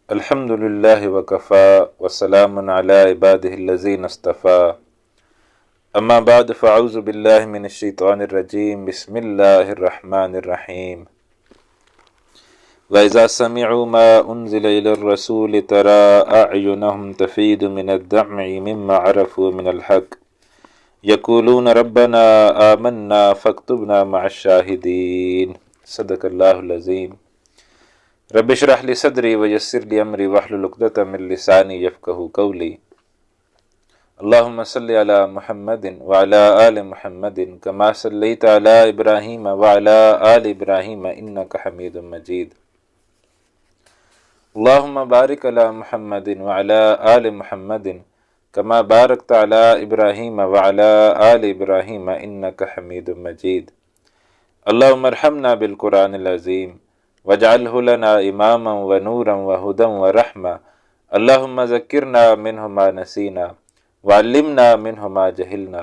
الحمدللہ وکفا وسلام علی عبادہ الذین اصطفیٰ اما بعد فاعوذ باللہ من الشیطان الرجیم بسم اللہ الرحمن الرحیم وَإِذَا سَمِعُوا مَا أُنزِلَ إِلَى الرَّسُولِ تَرَى أَعْيُنَهُمْ تَفِيضُ مِنَ الدَّمْعِ مِمَّا عَرَفُوا مِنَ الْحَقِّ يَقُولُونَ رَبَّنَا آمَنَّا فَاكْتُبْنَا مَعَ الشَّاهِدِينَ صدق اللہ العظیم۔ رب اشرح لی صدری ویسر لی امری واحلل عقدۃ من لسانی یفقہوا قولی۔ اللہم صلی علی محمد وعلی آل محمد کما صلیت علی ابراہیم وعلی آل ابراہیم انک حمید مجید۔ اللہم بارک علی محمد وعلی آل محمد کما بارکت علی ابراہیم وعلی آل ابراہیم انک حمید مجید۔ اللہم ارحمنا بالقرآن العظیم واجعلہ لنا اماما ونورا وہدا ورحمہ۔ اللہم ذکرنا منہ ما نسینا وعلمنا منہ ما جہلنا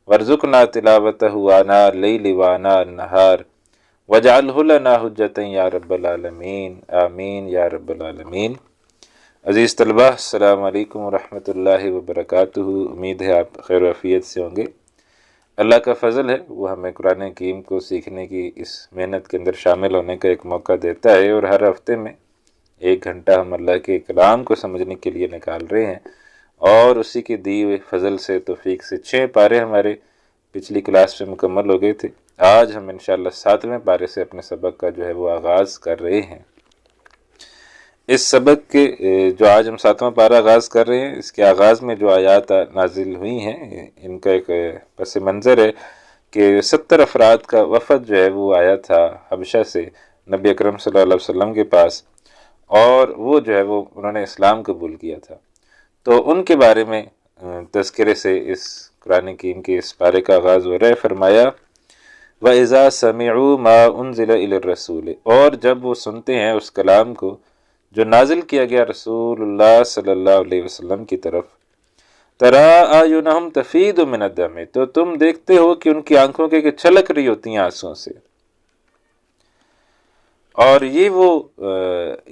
وارزقنا تلاوتہ آناء اللیل وآناء النہار واجعلہ لنا حجتا یا رب العالمین، آمین یا رب العالمین۔ عزیز طلبہ، السلام علیکم ورحمۃ اللہ وبرکاتہ۔ امید ہے آپ خیر و عافیت سے ہوں گے۔ اللہ کا فضل ہے، وہ ہمیں قرآن حکیم کو سیکھنے کی اس محنت کے اندر شامل ہونے کا ایک موقع دیتا ہے، اور ہر ہفتے میں 1 گھنٹہ ہم اللہ کے کلام کو سمجھنے کے لیے نکال رہے ہیں، اور اسی کے دی ہوئے فضل سے توفیق سے 6 پارے ہمارے پچھلی کلاس میں مکمل ہو گئے تھے۔ آج ہم انشاءاللہ 7ویں پارے سے اپنے سبق کا جو ہے وہ آغاز کر رہے ہیں۔ اس سبق کے جو آج ہم 7واں پارہ آغاز کر رہے ہیں، اس کے آغاز میں جو آیات نازل ہوئی ہیں، ان کا ایک پس منظر ہے کہ 70 افراد کا وفد جو ہے وہ آیا تھا حبشہ سے نبی اکرم صلی اللہ علیہ وسلم کے پاس، اور وہ جو ہے وہ انہوں نے اسلام قبول کیا تھا۔ تو ان کے بارے میں تذکرے سے اس قرآن حکیم کے اس پارے کا آغاز ہو رہا ہے۔ فرمایا وَإِذَا سَمِعُوا مَا أُنزِلَ إِلَى الرَّسُولِ، اور جب وہ سنتے ہیں اس کلام کو جو نازل کیا گیا رسول اللہ صلی اللہ علیہ وسلم کی طرف، تَرَىٰ أَعْيُنَهُمْ تَفِيضُ مِنَ الدَّمْعِ، تو تم دیکھتے ہو کہ ان کی آنکھوں کے چھلک رہی ہوتی ہیں آنسوں سے۔ اور یہ وہ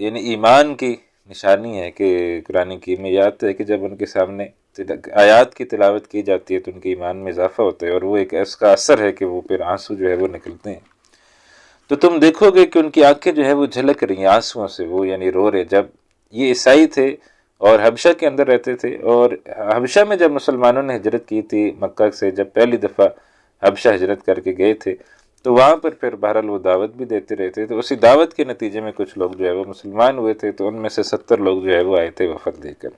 یعنی ایمان کی نشانی ہے کہ قرآن حکیم میں یاد ہے کہ جب ان کے سامنے آیات کی تلاوت کی جاتی ہے تو ان کے ایمان میں اضافہ ہوتا ہے، اور وہ ایک اس کا اثر ہے کہ وہ پھر آنسو جو ہے وہ نکلتے ہیں۔ تو تم دیکھو گے کہ ان کی آنکھیں جو ہے وہ جھلک رہی ہیں آنسوؤں سے، وہ یعنی رو رہے۔ جب یہ عیسائی تھے اور حبشہ کے اندر رہتے تھے، اور حبشہ میں جب مسلمانوں نے ہجرت کی تھی مکہ سے، جب پہلی دفعہ حبشہ ہجرت کر کے گئے تھے، تو وہاں پر پھر بہرحال وہ دعوت بھی دیتے رہتے، تو اسی دعوت کے نتیجے میں کچھ لوگ جو ہے وہ مسلمان ہوئے تھے، تو ان میں سے 70 لوگ جو ہے وہ آئے تھے وفد لے کر۔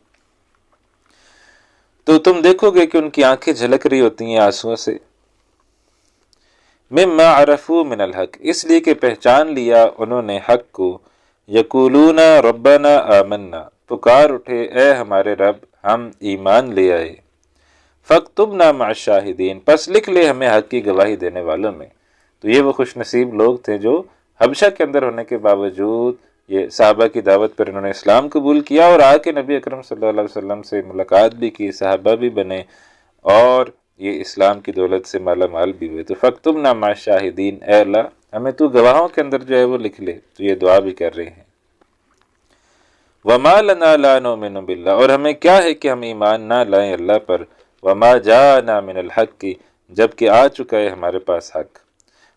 تو تم دیکھو گے کہ ان کی آنکھیں جھلک رہی ہوتی ہیں آنسوؤں سے، مما عرفوا من الحق، اس لیے کہ پہچان لیا انہوں نے حق کو، یقولون ربنا آمنا، پکار اٹھے اے ہمارے رب ہم ایمان لے آئے، فاکتبنا مع الشاہدین، پس لکھ لے ہمیں حق کی گواہی دینے والوں میں۔ تو یہ وہ خوش نصیب لوگ تھے جو حبشہ کے اندر ہونے کے باوجود یہ صحابہ کی دعوت پر انہوں نے اسلام قبول کیا، اور آ کے نبی اکرم صلی اللہ علیہ وسلم سے ملاقات بھی کی، صحابہ بھی بنے، اور یہ اسلام کی دولت سے مالا مال بھی ہوئے۔ تو فاکتبنا مع الشاہدین، اے اللہ ہمیں تو گواہوں کے اندر جو ہے وہ لکھ لے۔ تو یہ دعا بھی کر رہے ہیں۔ وما لنا لا نؤمن باللہ، اور ہمیں کیا ہے کہ ہم ایمان نہ لائیں اللہ پر، وما جاءنا من الحق، جبکہ آ چکا ہے ہمارے پاس حق،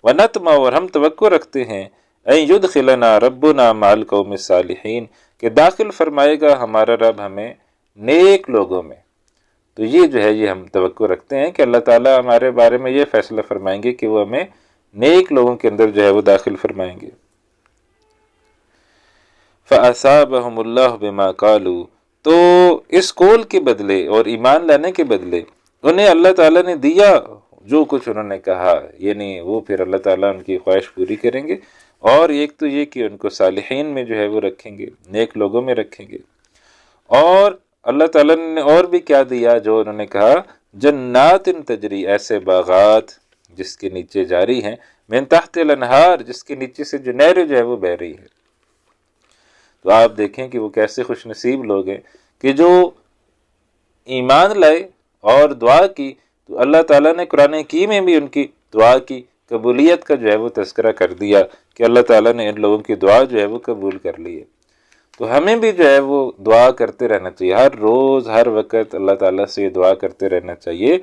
ونطمع، اور ہم توقع رکھتے ہیں، ان یدخلنا ربنا مع القوم الصالحین، کہ داخل فرمائے گا ہمارا رب ہمیں نیک لوگوں میں۔ تو یہ جو ہے یہ ہم توقع رکھتے ہیں کہ اللہ تعالیٰ ہمارے بارے میں یہ فیصلہ فرمائیں گے کہ وہ ہمیں نیک لوگوں کے اندر جو ہے وہ داخل فرمائیں گے۔ فَأَثَابَهُمُ اللَّهُ بِمَا قَالُوا، تو اس قول کے بدلے اور ایمان لانے کے بدلے انہیں اللہ تعالیٰ نے دیا جو کچھ انہوں نے کہا، یعنی وہ پھر اللہ تعالیٰ ان کی خواہش پوری کریں گے، اور ایک تو یہ کہ ان کو صالحین میں جو ہے وہ رکھیں گے، نیک لوگوں میں رکھیں گے، اور اللہ تعالیٰ نے اور بھی کیا دیا جو انہوں نے کہا، جنات تجری، ایسے باغات جس کے نیچے جاری ہیں، من تحت الانہار، جس کے نیچے سے جو نہریں جو ہے وہ بہہ رہی ہے۔ تو آپ دیکھیں کہ وہ کیسے خوش نصیب لوگ ہیں کہ جو ایمان لائے اور دعا کی، تو اللہ تعالیٰ نے قرآن حکیم میں بھی ان کی دعا کی قبولیت کا جو ہے وہ تذکرہ کر دیا کہ اللہ تعالیٰ نے ان لوگوں کی دعا جو ہے وہ قبول کر لی ہے۔ تو ہمیں بھی جو ہے وہ دعا کرتے رہنا چاہیے، ہر روز ہر وقت اللہ تعالیٰ سے یہ دعا کرتے رہنا چاہیے،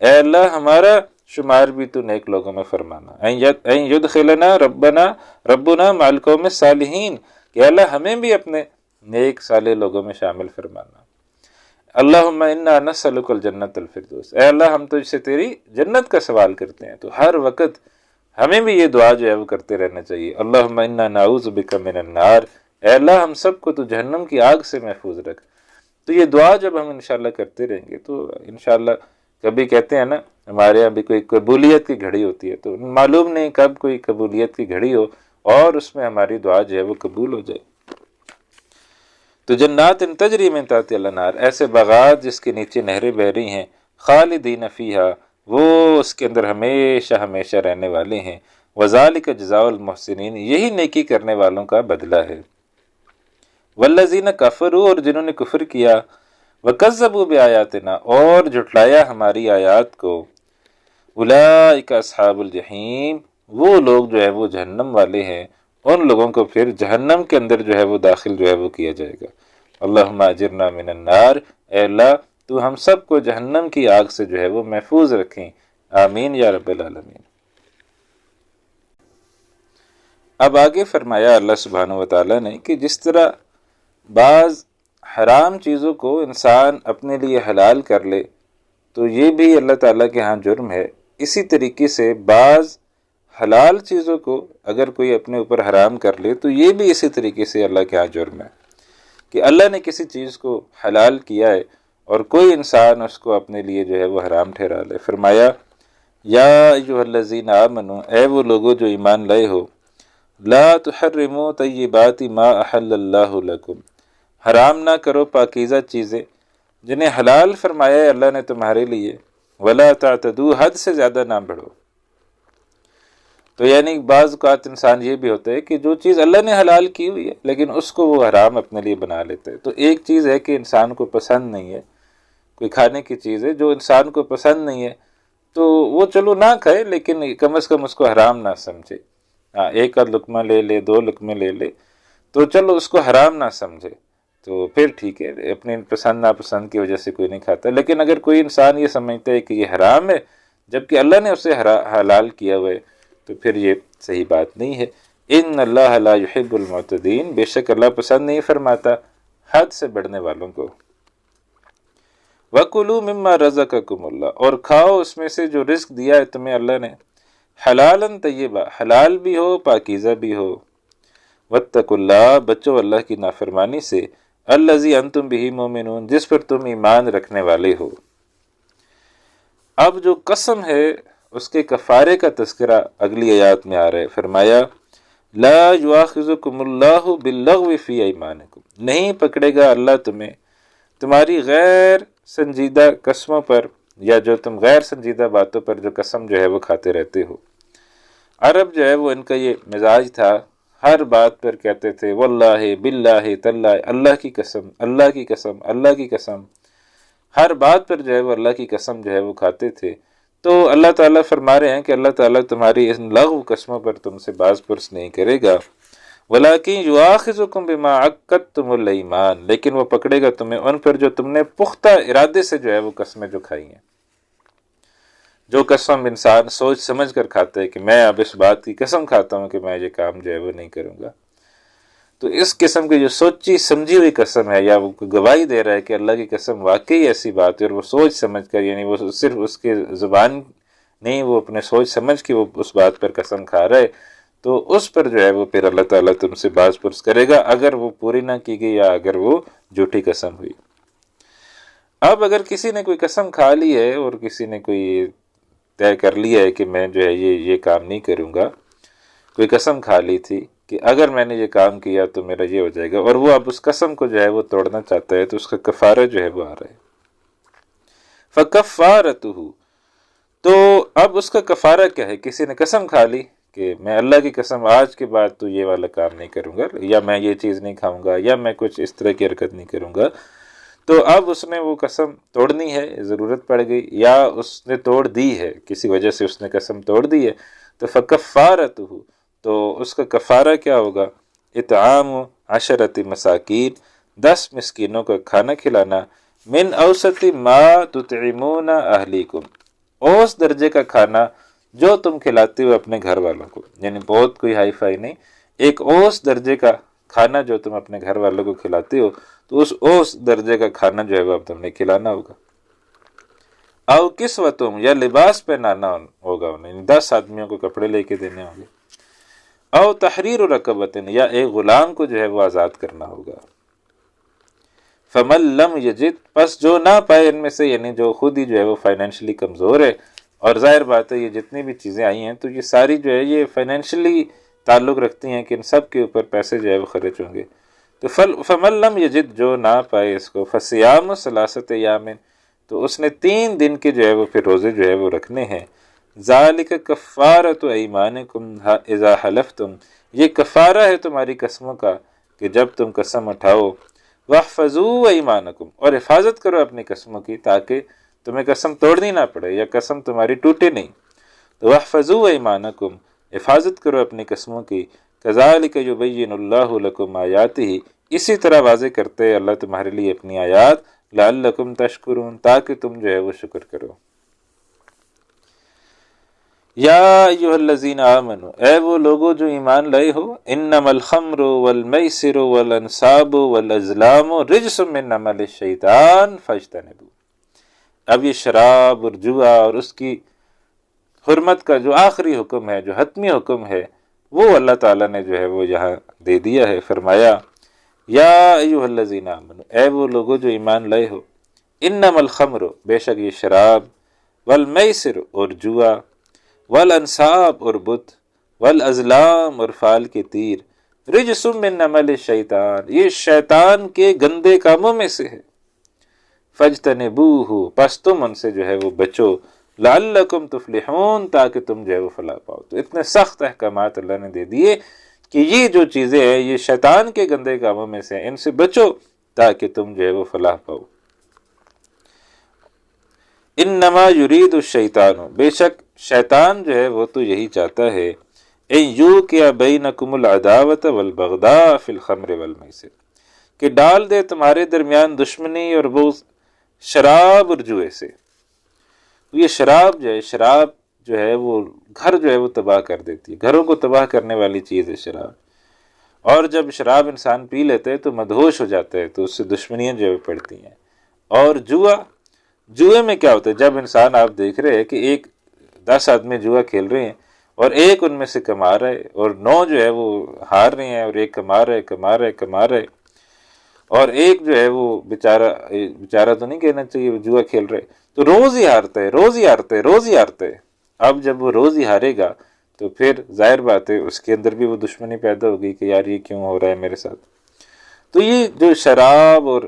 اے اللہ ہمارا شمار بھی تو نیک لوگوں میں فرمانا، این یدخلنا ربنا مع القوم الصالحین، کہ اللہ ہمیں بھی اپنے نیک صالح لوگوں میں شامل فرمانا۔ اللہم انا نسألک الجنت الفردوس، اے اللہ ہم تجھ سے تیری جنت کا سوال کرتے ہیں۔ تو ہر وقت ہمیں بھی یہ دعا جو ہے وہ کرتے رہنا چاہیے، اللہم انا نعوذ بک من النار، اے اللہ ہم سب کو تو جہنم کی آگ سے محفوظ رکھ۔ تو یہ دعا جب ہم انشاءاللہ کرتے رہیں گے تو انشاءاللہ، کبھی کہتے ہیں نا ہمارے یہاں بھی کوئی قبولیت کی گھڑی ہوتی ہے، تو معلوم نہیں کب کوئی قبولیت کی گھڑی ہو اور اس میں ہماری دعا جو ہے وہ قبول ہو جائے۔ تو جنات تجری من تحتہا الانہار، ایسے باغات جس کے نیچے نہریں بہ رہی ہیں، خالدین فیہا، وہ اس کے اندر ہمیشہ ہمیشہ رہنے والے ہیں، وذالک جزاء المحسنین، یہی نیکی کرنے والوں کا بدلہ ہے۔ والذین کفروا، اور جنہوں نے کفر کیا، وکذبوا بآیاتنا، اور جھٹلایا ہماری آیات کو، اولئک اصحاب الجحیم، وہ لوگ جو ہے وہ جہنم والے ہیں، ان لوگوں کو پھر جہنم کے اندر جو ہے وہ داخل جو ہے وہ کیا جائے گا۔ اللہم اجرنا من النار، اے اللہ تو ہم سب کو جہنم کی آگ سے جو ہے وہ محفوظ رکھیں، آمین یا رب العالمین۔ اب آگے فرمایا اللہ سبحانہ وتعالیٰ نے کہ جس طرح بعض حرام چیزوں کو انسان اپنے لیے حلال کر لے تو یہ بھی اللہ تعالیٰ کے ہاں جرم ہے، اسی طریقے سے بعض حلال چیزوں کو اگر کوئی اپنے اوپر حرام کر لے تو یہ بھی اسی طریقے سے اللہ کے ہاں جرم ہے، کہ اللہ نے کسی چیز کو حلال کیا ہے اور کوئی انسان اس کو اپنے لیے جو ہے وہ حرام ٹھہرا لے۔ فرمایا یا ایھا الذین آمنوا، اے وہ لوگو جو ایمان لائے ہو، لا تحرموا طیبات ما احل اللہ لکم، حرام نہ کرو پاکیزہ چیزیں جنہیں حلال فرمایا ہے اللہ نے تمہارے لیے، ولا تعتدوا، حد سے زیادہ نہ بڑھو۔ تو یعنی بعض اوقات انسان یہ بھی ہوتا ہے کہ جو چیز اللہ نے حلال کی ہوئی ہے لیکن اس کو وہ حرام اپنے لیے بنا لیتے ہیں۔ تو ایک چیز ہے کہ انسان کو پسند نہیں ہے، کوئی کھانے کی چیز ہے جو انسان کو پسند نہیں ہے تو وہ چلو نہ کھائے لیکن کم از کم اس کو حرام نہ سمجھے، ایک آدھ لقمہ لے لے، دو لقمے لے لے تو چلو اس کو حرام نہ سمجھے، تو پھر ٹھیک ہے، اپنے پسند ناپسند کی وجہ سے کوئی نہیں کھاتا۔ لیکن اگر کوئی انسان یہ سمجھتا ہے کہ یہ حرام ہے جبکہ اللہ نے اسے حلال کیا ہوا ہے تو پھر یہ صحیح بات نہیں ہے۔ ان اللہ لا یحب المعتدین، بے شک اللہ پسند نہیں فرماتا حد سے بڑھنے والوں کو۔ وَكُلُوا مِمَّا رَزَقَكُمُ اللَّهُ، اور کھاؤ اس میں سے جو رزق دیا ہے تمہیں اللہ نے، حلالاً طیبا، حلال بھی ہو پاکیزہ بھی ہو، وَاتَّقُوا اللَّهَ، بچو اللہ کی نافرمانی سے، الَّذِي أَنْتُمْ بِهِ مُؤْمِنُونَ، جس پر تم ایمان رکھنے والے ہو۔ اب جو قسم ہے اس کے کفارے کا تذکرہ اگلی آیات میں آ رہا ہے۔ فرمایا لا یؤاخذکم اللہ باللغو فی ایمانکم، نہیں پکڑے گا اللہ تمہیں تمہاری غیر سنجیدہ قسموں پر، یا جو تم غیر سنجیدہ باتوں پر جو قسم جو ہے وہ کھاتے رہتے ہو۔ عرب جو ہے وہ ان کا یہ مزاج تھا، ہر بات پر کہتے تھے واللہ باللہ تاللہ، اللہ کی قسم اللہ کی قسم اللہ کی قسم، ہر بات پر جو ہے وہ اللہ کی قسم جو ہے وہ کھاتے تھے۔ تو اللہ تعالیٰ فرما رہے ہیں کہ اللہ تعالیٰ تمہاری ان لغو قسموں پر تم سے باز پرس نہیں کرے گا، وَلَٰكِن يُؤَاخِذُكُم بِمَا عَقَّدتُّمُ الْأَيْمَانَ، لیکن وہ پکڑے گا تمہیں ان پر جو تم نے پختہ ارادے سے جو ہے وہ قسمیں جو کھائی ہیں۔ جو قسم انسان سوچ سمجھ کر کھاتا ہے کہ میں اب اس بات کی قسم کھاتا ہوں کہ میں یہ کام جو ہے وہ نہیں کروں گا، تو اس قسم کی جو سوچی سمجھی ہوئی قسم ہے، یا وہ گواہی دے رہا ہے کہ اللہ کی قسم واقعی ایسی بات ہے، اور وہ سوچ سمجھ کر، یعنی وہ صرف اس کے زبان نہیں، وہ اپنے سوچ سمجھ کے وہ اس بات پر قسم کھا رہا ہے، تو اس پر جو ہے وہ پھر اللہ تعالیٰ تم سے باز پرس کرے گا اگر وہ پوری نہ کی گئی یا اگر وہ جھوٹی قسم ہوئی۔ اب اگر کسی نے کوئی قسم کھا لی ہے اور کسی نے کوئی طے کر لیا ہے کہ میں جو ہے یہ کام نہیں کروں گا، کوئی قسم کھا لی تھی کہ اگر میں نے یہ کام کیا تو میرا یہ ہو جائے گا، اور وہ اب اس قسم کو جو ہے وہ توڑنا چاہتا ہے، تو اس کا کفارہ جو ہے وہ آ رہا ہے۔ فَكَفَّارَتُهُ، تو اب اس کا کفارہ کیا ہے؟ کسی نے قسم کھا لی کہ میں اللہ کی قسم آج کے بعد تو یہ والا کام نہیں کروں گا، یا میں یہ چیز نہیں کھاؤں گا، یا میں کچھ اس طرح کی حرکت نہیں کروں گا، تو اب اس نے وہ قسم توڑنی ہے، ضرورت پڑ گئی، یا اس نے توڑ دی ہے، کسی وجہ سے اس نے قسم توڑ دی ہے، تو فَكَفَّارَتُهُ، تو اس کا کفارہ کیا ہوگا؟ اطعام 10 مساکین، 10 مسکینوں کا کھانا کھلانا، من اوسط ما تطعمون اہلیکم، اوس درجے کا کھانا جو تم کھلاتے ہو اپنے گھر والوں کو، یعنی بہت کوئی ہائی فائی نہیں، ایک اوس درجے کا کھانا جو تم اپنے گھر والوں کو کھلاتے ہو، تو اس اوس درجے کا کھانا جو ہے وہ اب تم نے کھلانا ہوگا۔ او کسوتم، یا لباس پہنانا ہوگا انہیں، 10 آدمیوں کو کپڑے لے کے دینے ہوں گے۔ او تحریر رقبۃ، یا ایک غلام کو جو ہے وہ آزاد کرنا ہوگا۔ فمن لم یجد، پس جو نہ پائے ان میں سے، یعنی جو خود ہی جو ہے وہ فائنینشلی کمزور ہے، اور ظاہر بات ہے یہ جتنی بھی چیزیں آئی ہیں تو یہ ساری جو ہے یہ فائنینشلی تعلق رکھتی ہیں کہ ان سب کے اوپر پیسے جو ہے وہ خرچ ہوں گے۔ تو فمن لم یجد، جو نہ پائے اس کو، فصیام 3 ایام، تو اس نے 3 دن کے جو ہے وہ پھر روزے جو ہے وہ رکھنے ہیں۔ ذالک کفارۃ ایمانکم اذا حلفتم، یہ کفارہ ہے تمہاری قسموں کا کہ جب تم قسم اٹھاؤ۔ واحفظوا ایمانکم، اور حفاظت کرو اپنی قسموں کی تاکہ تمہیں قسم توڑنی نہ پڑے یا قسم تمہاری ٹوٹے نہیں۔ تو واحفظوا ایمانکم، حفاظت کرو اپنی قسموں کی۔ کذالک یبین اللہ لکم آیاتہ، اسی طرح واضح کرتے اللہ تمہارے لیے اپنی آیات، لعلکم تشکرون، تاکہ تم جو ہے وہ شکر کرو۔ یا ایھا الذین آمنوا، اے وہ لوگو جو ایمان لائے ہو، انما الخمر والمیسر والانصاب والازلام رجس من عمل الشیطان فاجتنبوہ۔ اب یہ شراب اور جوا اور اس کی حرمت کا جو آخری حکم ہے، جو حتمی حکم ہے، وہ اللہ تعالیٰ نے جو ہے وہ یہاں دے دیا ہے۔ فرمایا یا ایھا الذین آمنوا، اے وہ لوگو جو ایمان لائے ہو، انما الخمر، بے شک یہ شراب، والمیسر اور جوا، والانصاب اور بت، والازلام اور فال کے تیر، رجس من عمل الشیطان، یہ شیطان کے گندے کاموں میں سے ہے۔ فاجتنبوہ، پس تم ان سے جو ہے وہ بچو، لعلکم تفلحون، تاکہ تم جو ہے وہ فلاح پاؤ۔ تو اتنے سخت احکامات اللہ نے دے دیے کہ یہ جو چیزیں ہیں یہ شیطان کے گندے کاموں میں سے ہیں، ان سے بچو تاکہ تم جو ہے وہ فلاح پاؤ۔ انما یرید الشیطان، بے شک شیطان جو ہے وہ تو یہی چاہتا ہے، ان یوقع بینکم العداوۃ والبغضاء فی الخمر والمیسر، کہ ڈال دے تمہارے درمیان دشمنی اور بغض شراب اور جوئے سے۔ یہ شراب جو ہے وہ گھر جو ہے وہ تباہ کر دیتی ہے، گھروں کو تباہ کرنے والی چیز ہے شراب۔ اور جب شراب انسان پی لیتے ہے تو مدہوش ہو جاتا ہے، تو اس سے دشمنیاں جو ہے پڑتی ہیں۔ اور جوئے میں کیا ہوتا ہے، جب انسان آپ دیکھ رہے ہیں کہ 10 آدمی جوا کھیل رہے ہیں اور ایک ان میں سے کما رہا ہے اور 9 جو ہے وہ ہار رہے ہیں، اور ایک کما رہے، اور ایک جو ہے وہ بیچارہ تو نہیں کہنا چاہیے، وہ جوا کھیل رہے، تو روز ہی ہارتا ہے۔ اب جب وہ روز ہی ہارے گا تو پھر ظاہر بات ہے اس کے اندر بھی وہ دشمنی پیدا ہوگی کہ یار یہ کیوں ہو رہا ہے میرے ساتھ۔ تو یہ جو شراب اور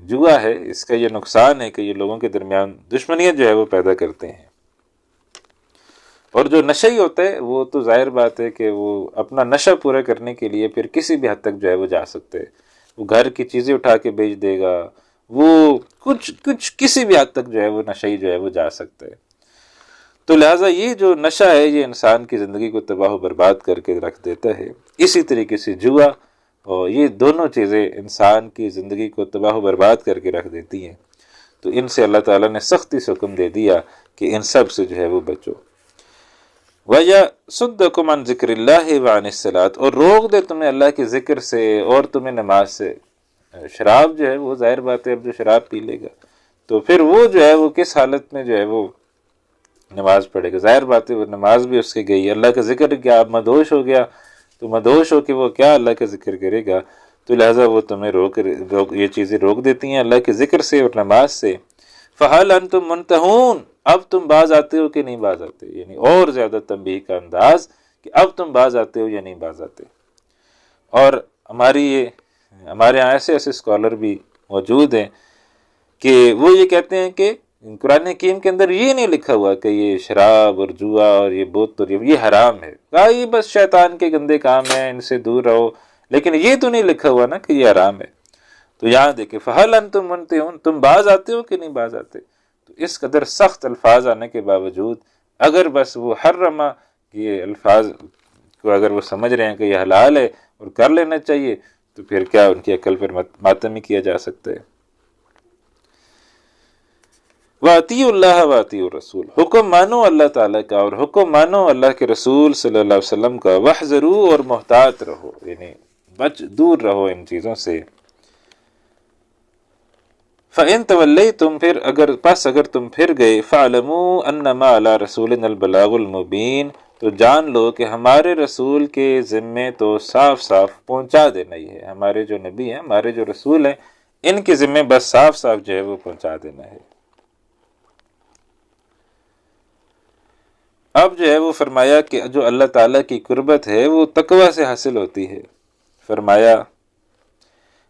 جوا ہے، اس کا یہ نقصان ہے کہ یہ لوگوں کے درمیان دشمنیاں جو ہے وہ پیدا کرتے ہیں۔ اور جو نشئی ہوتا ہے وہ تو ظاہر بات ہے کہ وہ اپنا نشہ پورا کرنے کے لیے پھر کسی بھی حد تک جو ہے وہ جا سکتے ہیں، وہ گھر کی چیزیں اٹھا کے بیچ دے گا، وہ کچھ کسی بھی حد تک جو ہے وہ نشئی جو ہے وہ جا سکتا ہے۔ تو لہٰذا یہ جو نشہ ہے یہ انسان کی زندگی کو تباہ و برباد کر کے رکھ دیتا ہے۔ اسی طریقے سے جوا اور یہ دونوں چیزیں انسان کی زندگی کو تباہ و برباد کر کے رکھ دیتی ہیں، تو ان سے اللہ تعالیٰ نے سختی سے حکم دے دیا کہ ان سب سے جو ہے وہ بچو۔ وَيَصُدَّكُمْ عَنْ ذِكْرِ اللَّهِ وَعَنِ الصَّلَاةِ، اور روک دے تمہیں اللہ کے ذکر سے اور تمہیں نماز سے۔ شراب جو ہے وہ ظاہر بات ہے، اب جو شراب پی لے گا تو پھر وہ جو ہے وہ کس حالت میں جو ہے وہ نماز پڑھے گا؟ ظاہر بات ہے وہ نماز بھی اس کی گئی، اللہ کا ذکر کیا، اب مدہوش ہو گیا تو مدہوش ہو کے وہ کیا اللہ کا ذکر کرے گا؟ تو لہٰذا وہ تمہیں یہ چیزیں روک دیتی ہیں اللہ کے ذکر سے اور نماز سے۔ فَهَلْ أَنْتُمْ مُنْتَهُونَ، اب تم باز آتے ہو کہ نہیں باز آتے، یعنی اور زیادہ تنبیہ کا انداز کہ اب تم باز آتے ہو یا نہیں باز آتے۔ اور ہمارے یہاں ایسے اسکالر بھی موجود ہیں کہ وہ یہ کہتے ہیں کہ قرآن حکیم کے اندر یہ نہیں لکھا ہوا کہ یہ شراب اور جوا اور یہ بت اور یہ حرام ہے، کہا یہ بس شیطان کے گندے کام ہیں، ان سے دور رہو، لیکن یہ تو نہیں لکھا ہوا نا کہ یہ حرام ہے۔ تو یہاں دیکھیں فَهَلْ أَنْتُمْ مُنْتَهُونَ، تم باز آتے ہو کہ نہیں باز آتے؟ تو اس قدر سخت الفاظ آنے کے باوجود اگر بس وہ حرمہ یہ الفاظ کو اگر وہ سمجھ رہے ہیں کہ یہ حلال ہے اور کر لینا چاہیے، تو پھر کیا ان کی عقل پر ماتم ہی کیا جا سکتا ہے۔ وَأَطِیعُوا اللَّهَ وَأَطِیعُوا الرَّسُولَ، حکم مانو اللہ تعالیٰ کا اور حکم مانو اللہ کے رسول صلی اللہ علیہ وسلم کا۔ وَاحْذَرُوا، اور محتاط رہو، یعنی دور رہو ان چیزوں سے۔ فَإِن تَوَلَّيْتُمْ، اگر تم پھر گئے، فَاعْلَمُوا أَنَّمَا عَلَىٰ رَسُولِنَا الْبَلَاغُ الْمُبِينُ، تو جان لو کہ ہمارے رسول کے ذمے تو صاف صاف پہنچا دینا ہی ہے۔ ہمارے جو نبی ہیں، ہمارے جو رسول ہیں، ان کے ذمے بس صاف صاف جو ہے وہ پہنچا دینا ہے۔ اب جو ہے وہ فرمایا کہ جو اللہ تعالیٰ کی قربت ہے وہ تقوی سے حاصل ہوتی ہے۔ فرمایا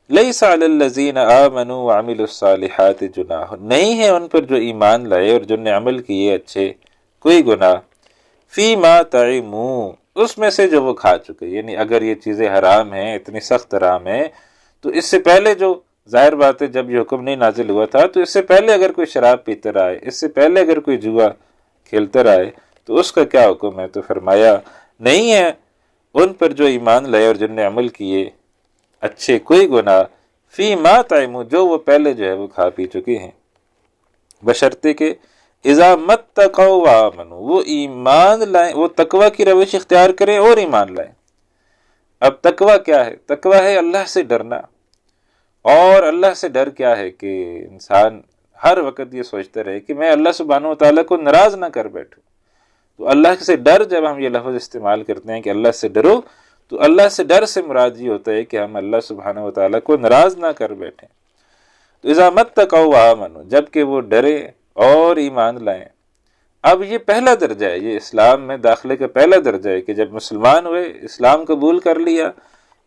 لیس علی الذین آمنوا وعملوا الصالحات جناح، نہیں ہے ان پر جو ایمان لائے اور جن نے عمل کیے اچھے کوئی گناہ، فیما طعموا، اس میں سے جو وہ کھا چکے، یعنی اگر یہ چیزیں حرام ہیں، اتنی سخت حرام ہیں، تو اس سے پہلے جو ظاہر بات ہے جب یہ حکم نہیں نازل ہوا تھا تو اس سے پہلے اگر کوئی شراب پیتا رہا ہے، اس سے پہلے اگر کوئی جوا کھیلتا رہا ہے تو اس کا کیا حکم ہے؟ تو فرمایا نہیں ہے ان پر جو ایمان لائے اور جن نے عمل کیے اچھے کوئی گناہ، فی ما طعموا، جو وہ پہلے جو ہے وہ کھا پی چکے ہیں، بشرطے کہ اذا متقوا وآمنوا، وہ ایمان لائیں، وہ تقوی کی روش اختیار کریں اور ایمان لائیں۔ اب تقوی کیا ہے؟ تقوی ہے اللہ سے ڈرنا، اور اللہ سے ڈر کیا ہے کہ انسان ہر وقت یہ سوچتا رہے کہ میں اللہ سبحانہ وتعالیٰ کو ناراض نہ کر بیٹھوں۔ تو اللہ سے ڈر، جب ہم یہ لفظ استعمال کرتے ہیں کہ اللہ سے ڈرو، تو اللہ سے ڈر سے مراد یہ ہوتا ہے کہ ہم اللہ سبحانہ وتعالیٰ کو ناراض نہ کر بیٹھیں۔ تو اذا متقوا وآمنوا، جب کہ وہ ڈرے اور ایمان لائیں۔ اب یہ پہلا درجہ ہے، یہ اسلام میں داخلے کا پہلا درجہ ہے کہ جب مسلمان ہوئے، اسلام قبول کر لیا،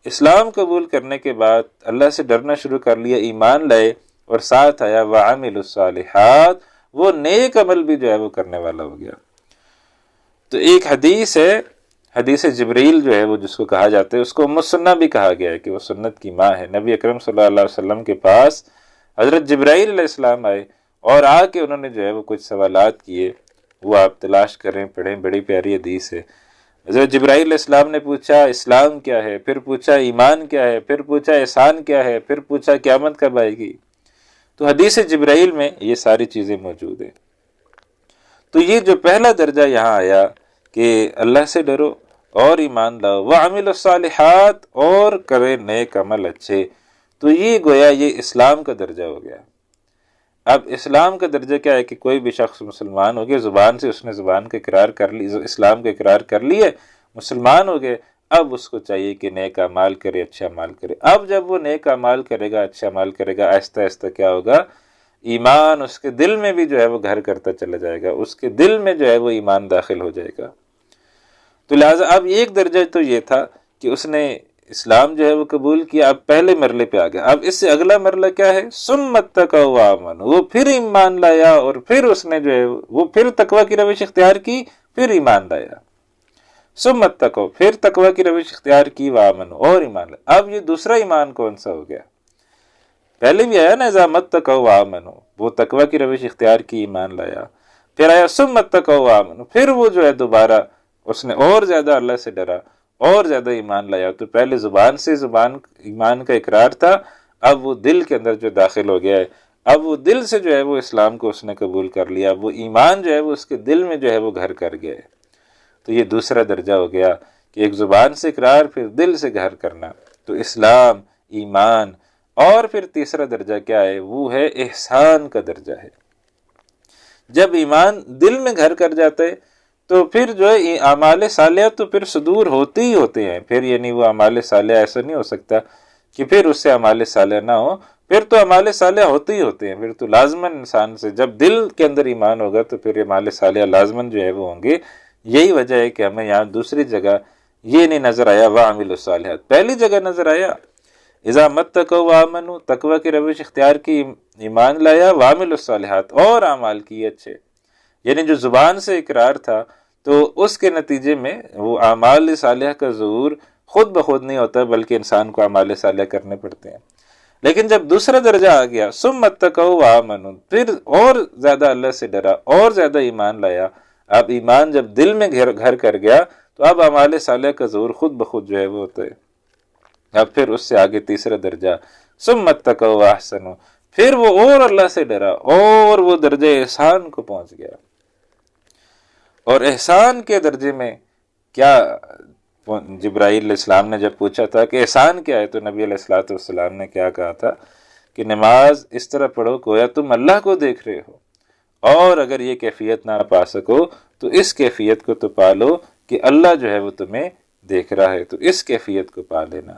اسلام قبول کرنے کے بعد اللہ سے ڈرنا شروع کر لیا، ایمان لائے، اور ساتھ آیا وعملوا الصالحات، وہ نیک عمل بھی جو ہے وہ کرنے والا ہو گیا۔ تو ایک حدیث ہے، حدیث جبریل جو ہے وہ جس کو کہا جاتا ہے، اس کو مسنہ بھی کہا گیا ہے کہ وہ سنت کی ماں ہے۔ نبی اکرم صلی اللہ علیہ وسلم کے پاس حضرت جبرائیل علیہ السلام آئے اور آ کے انہوں نے جو ہے وہ کچھ سوالات کیے، وہ آپ تلاش کریں، پڑھیں، بڑی پیاری حدیث ہے۔ حضرت جبرائیل علیہ السلام نے پوچھا اسلام کیا ہے، پھر پوچھا ایمان کیا ہے، پھر پوچھا احسان کیا ہے، پھر پوچھا قیامت کب آئے گی۔ تو حدیث جبرائیل میں یہ ساری چیزیں موجود ہیں۔ تو یہ جو پہلا درجہ یہاں آیا کہ اللہ سے ڈرو اور ایمان لاؤ، وعملوا الصالحات، اور کرے نیک عمل اچھے، تو یہ گویا یہ اسلام کا درجہ ہو گیا۔ اب اسلام کا درجہ کیا ہے کہ کوئی بھی شخص مسلمان ہو گیا، زبان سے اس نے زبان کا اقرار کر لی، اسلام کا اقرار کر لیے، مسلمان ہو گئے، اب اس کو چاہیے کہ نیک اعمال کرے، اچھا اعمال کرے۔ اب جب وہ نیک اعمال کرے گا، اچھا اعمال کرے گا، آہستہ آہستہ کیا ہوگا؟ ایمان اس کے دل میں بھی جو ہے وہ گھر کرتا چلا جائے گا، اس کے دل میں جو ہے وہ ایمان داخل ہو جائے گا۔ تو لہٰذا اب ایک درجہ تو یہ تھا کہ اس نے اسلام جو ہے وہ قبول کیا، اب پہلے مرحلے پہ آ گیا۔ اب اس سے اگلا مرحلہ کیا ہے؟ ثم اتقوا وآمنوا، وہ پھر ایمان لایا، اور پھر اس نے جو ہے وہ پھر تقوی کی روش اختیار کی، پھر ایمان لایا۔ ثم اتقوا، پھر تقوی کی روش اختیار کی، وآمنوا، اور ایمان لایا۔ اب یہ دوسرا ایمان کون سا ہو گیا؟ پہلے بھی آیا نا اذا اتقوا وآمنوا، وہ تقوی کی روش اختیار کی، ایمان لایا، پھر آیا ثم اتقوا وآمنوا، پھر وہ جو ہے دوبارہ اس نے اور زیادہ اللہ سے ڈرا اور زیادہ ایمان لایا۔ تو پہلے زبان سے ایمان کا اقرار تھا، اب وہ دل کے اندر جو داخل ہو گیا ہے، اب وہ دل سے جو ہے وہ اسلام کو اس نے قبول کر لیا، وہ ایمان جو ہے وہ اس کے دل میں جو ہے وہ گھر کر گیا ہے۔ تو یہ دوسرا درجہ ہو گیا کہ ایک زبان سے اقرار، پھر دل سے گھر کرنا، تو اسلام، ایمان، اور پھر تیسرا درجہ کیا ہے؟ وہ ہے احسان کا درجہ ہے۔ جب ایمان دل میں گھر کر جاتا ہے تو پھر جو ہے اعمال صالحہ تو پھر صدور ہوتے ہی ہوتے ہیں، پھر یعنی وہ اعمال صالحہ ایسا نہیں ہو سکتا کہ پھر اس سے اعمال صالحہ نہ ہو، پھر تو اعمال صالحہ ہوتے ہی ہوتے ہیں، پھر تو لازماً انسان سے جب دل کے اندر ایمان ہوگا تو پھر اعمال صالحہ لازماً جو ہے وہ ہوں گے۔ یہی وجہ ہے کہ ہمیں یہاں دوسری جگہ یہ نہیں نظر آیا وعملوا الصالحات، پہلی جگہ نظر آیا اذا اتقوا وآمنوا، تقوی کی روش اختیار کی، ایمان لایا، وعملوا الصالحات، اور اعمال کیے اچھے، یعنی جو زبان سے اقرار تھا تو اس کے نتیجے میں وہ اعمال صالحہ کا ظہور خود بخود نہیں ہوتا، بلکہ انسان کو اعمال صالحہ کرنے پڑتے ہیں۔ لیکن جب دوسرا درجہ آ گیا ثم اتقوا وآمنوا، پھر اور زیادہ اللہ سے ڈرا اور زیادہ ایمان لایا، اب ایمان جب دل میں گھر کر گیا تو اب اعمال صالحہ کا ظہور خود بخود جو ہے وہ ہوتا ہے۔ اب پھر اس سے آگے تیسرا درجہ، ثم اتقوا واحسنوا، پھر وہ اور اللہ سے ڈرا اور وہ درجہ احسان کو پہنچ گیا۔ اور احسان کے درجے میں کیا، جبرائیل علیہ السلام نے جب پوچھا تھا کہ احسان کیا ہے، تو نبی علیہ الصلوۃ والسلام نے کیا کہا تھا کہ نماز اس طرح پڑھو گویا تم اللہ کو دیکھ رہے ہو، اور اگر یہ کیفیت نہ پا سکو تو اس کیفیت کو تو پا لو کہ اللہ جو ہے وہ تمہیں دیکھ رہا ہے، تو اس کیفیت کو پا لینا،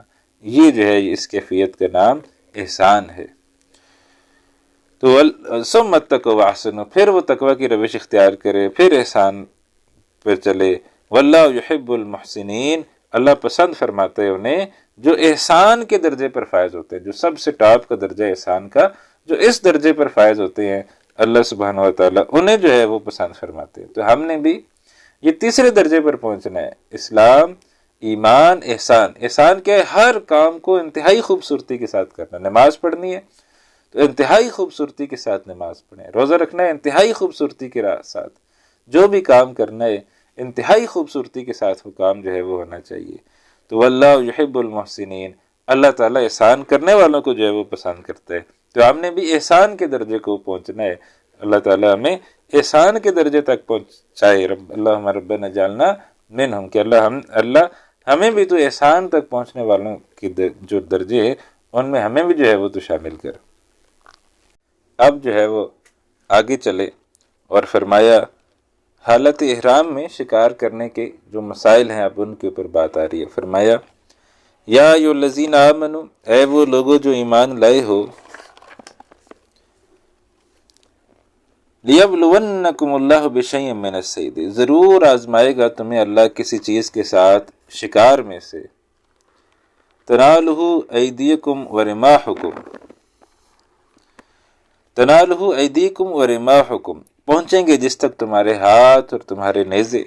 یہ جو ہے اس کیفیت کا نام احسان ہے۔ تو ثم اتقوا واحسنوا، پھر وہ تقوی کی روش اختیار کرے، پھر احسان پر چلے۔ واللہ یحب المحسنین، اللہ پسند فرماتے ہیں انہیں جو احسان کے درجے پر فائز ہوتے ہیں، جو سب سے ٹاپ کا درجہ احسان کا، جو اس درجے پر فائز ہوتے ہیں اللہ سبحانہ و تعالیٰ انہیں جو ہے وہ پسند فرماتے ہیں۔ تو ہم نے بھی یہ تیسرے درجے پر پہنچنا ہے، اسلام، ایمان، احسان۔ احسان کیا ہے؟ ہر کام کو انتہائی خوبصورتی کے ساتھ کرنا۔ نماز پڑھنی ہے تو انتہائی خوبصورتی کے ساتھ نماز پڑھیں، روزہ رکھنا ہے انتہائی خوبصورتی کے ساتھ، جو بھی کام کرنا ہے انتہائی خوبصورتی کے ساتھ وہ کام جو ہے وہ ہونا چاہیے۔ تو واللہ یحب المحسنین، اللہ تعالیٰ احسان کرنے والوں کو جو ہے وہ پسند کرتا ہے۔ تو ہم نے بھی احسان کے درجے کو پہنچنا ہے، اللہ تعالیٰ ہمیں احسان کے درجے تک پہنچائے۔ اللہم ربنا اجعلنا منہم، کہ اللہ ہمیں بھی تو احسان تک پہنچنے والوں کے جو درجے ہیں ان میں ہمیں بھی جو ہے وہ تو شامل کر۔ اب جو ہے وہ آگے چلے اور فرمایا حالت احرام میں شکار کرنے کے جو مسائل ہیں اب ان کے اوپر بات آ رہی ہے۔ فرمایا یا ایھا الذین آمنوا، اے وہ لوگوں جو ایمان لائے ہو، لیبلونکم اللہ بشیء من الصید، ضرور آزمائے گا تمہیں اللہ کسی چیز کے ساتھ شکار میں سے، تنالہ ایدیکم ورماحکم، تنالہ ایدیکم ورماحکم، پہنچیں گے جس تک تمہارے ہاتھ اور تمہارے نیزے،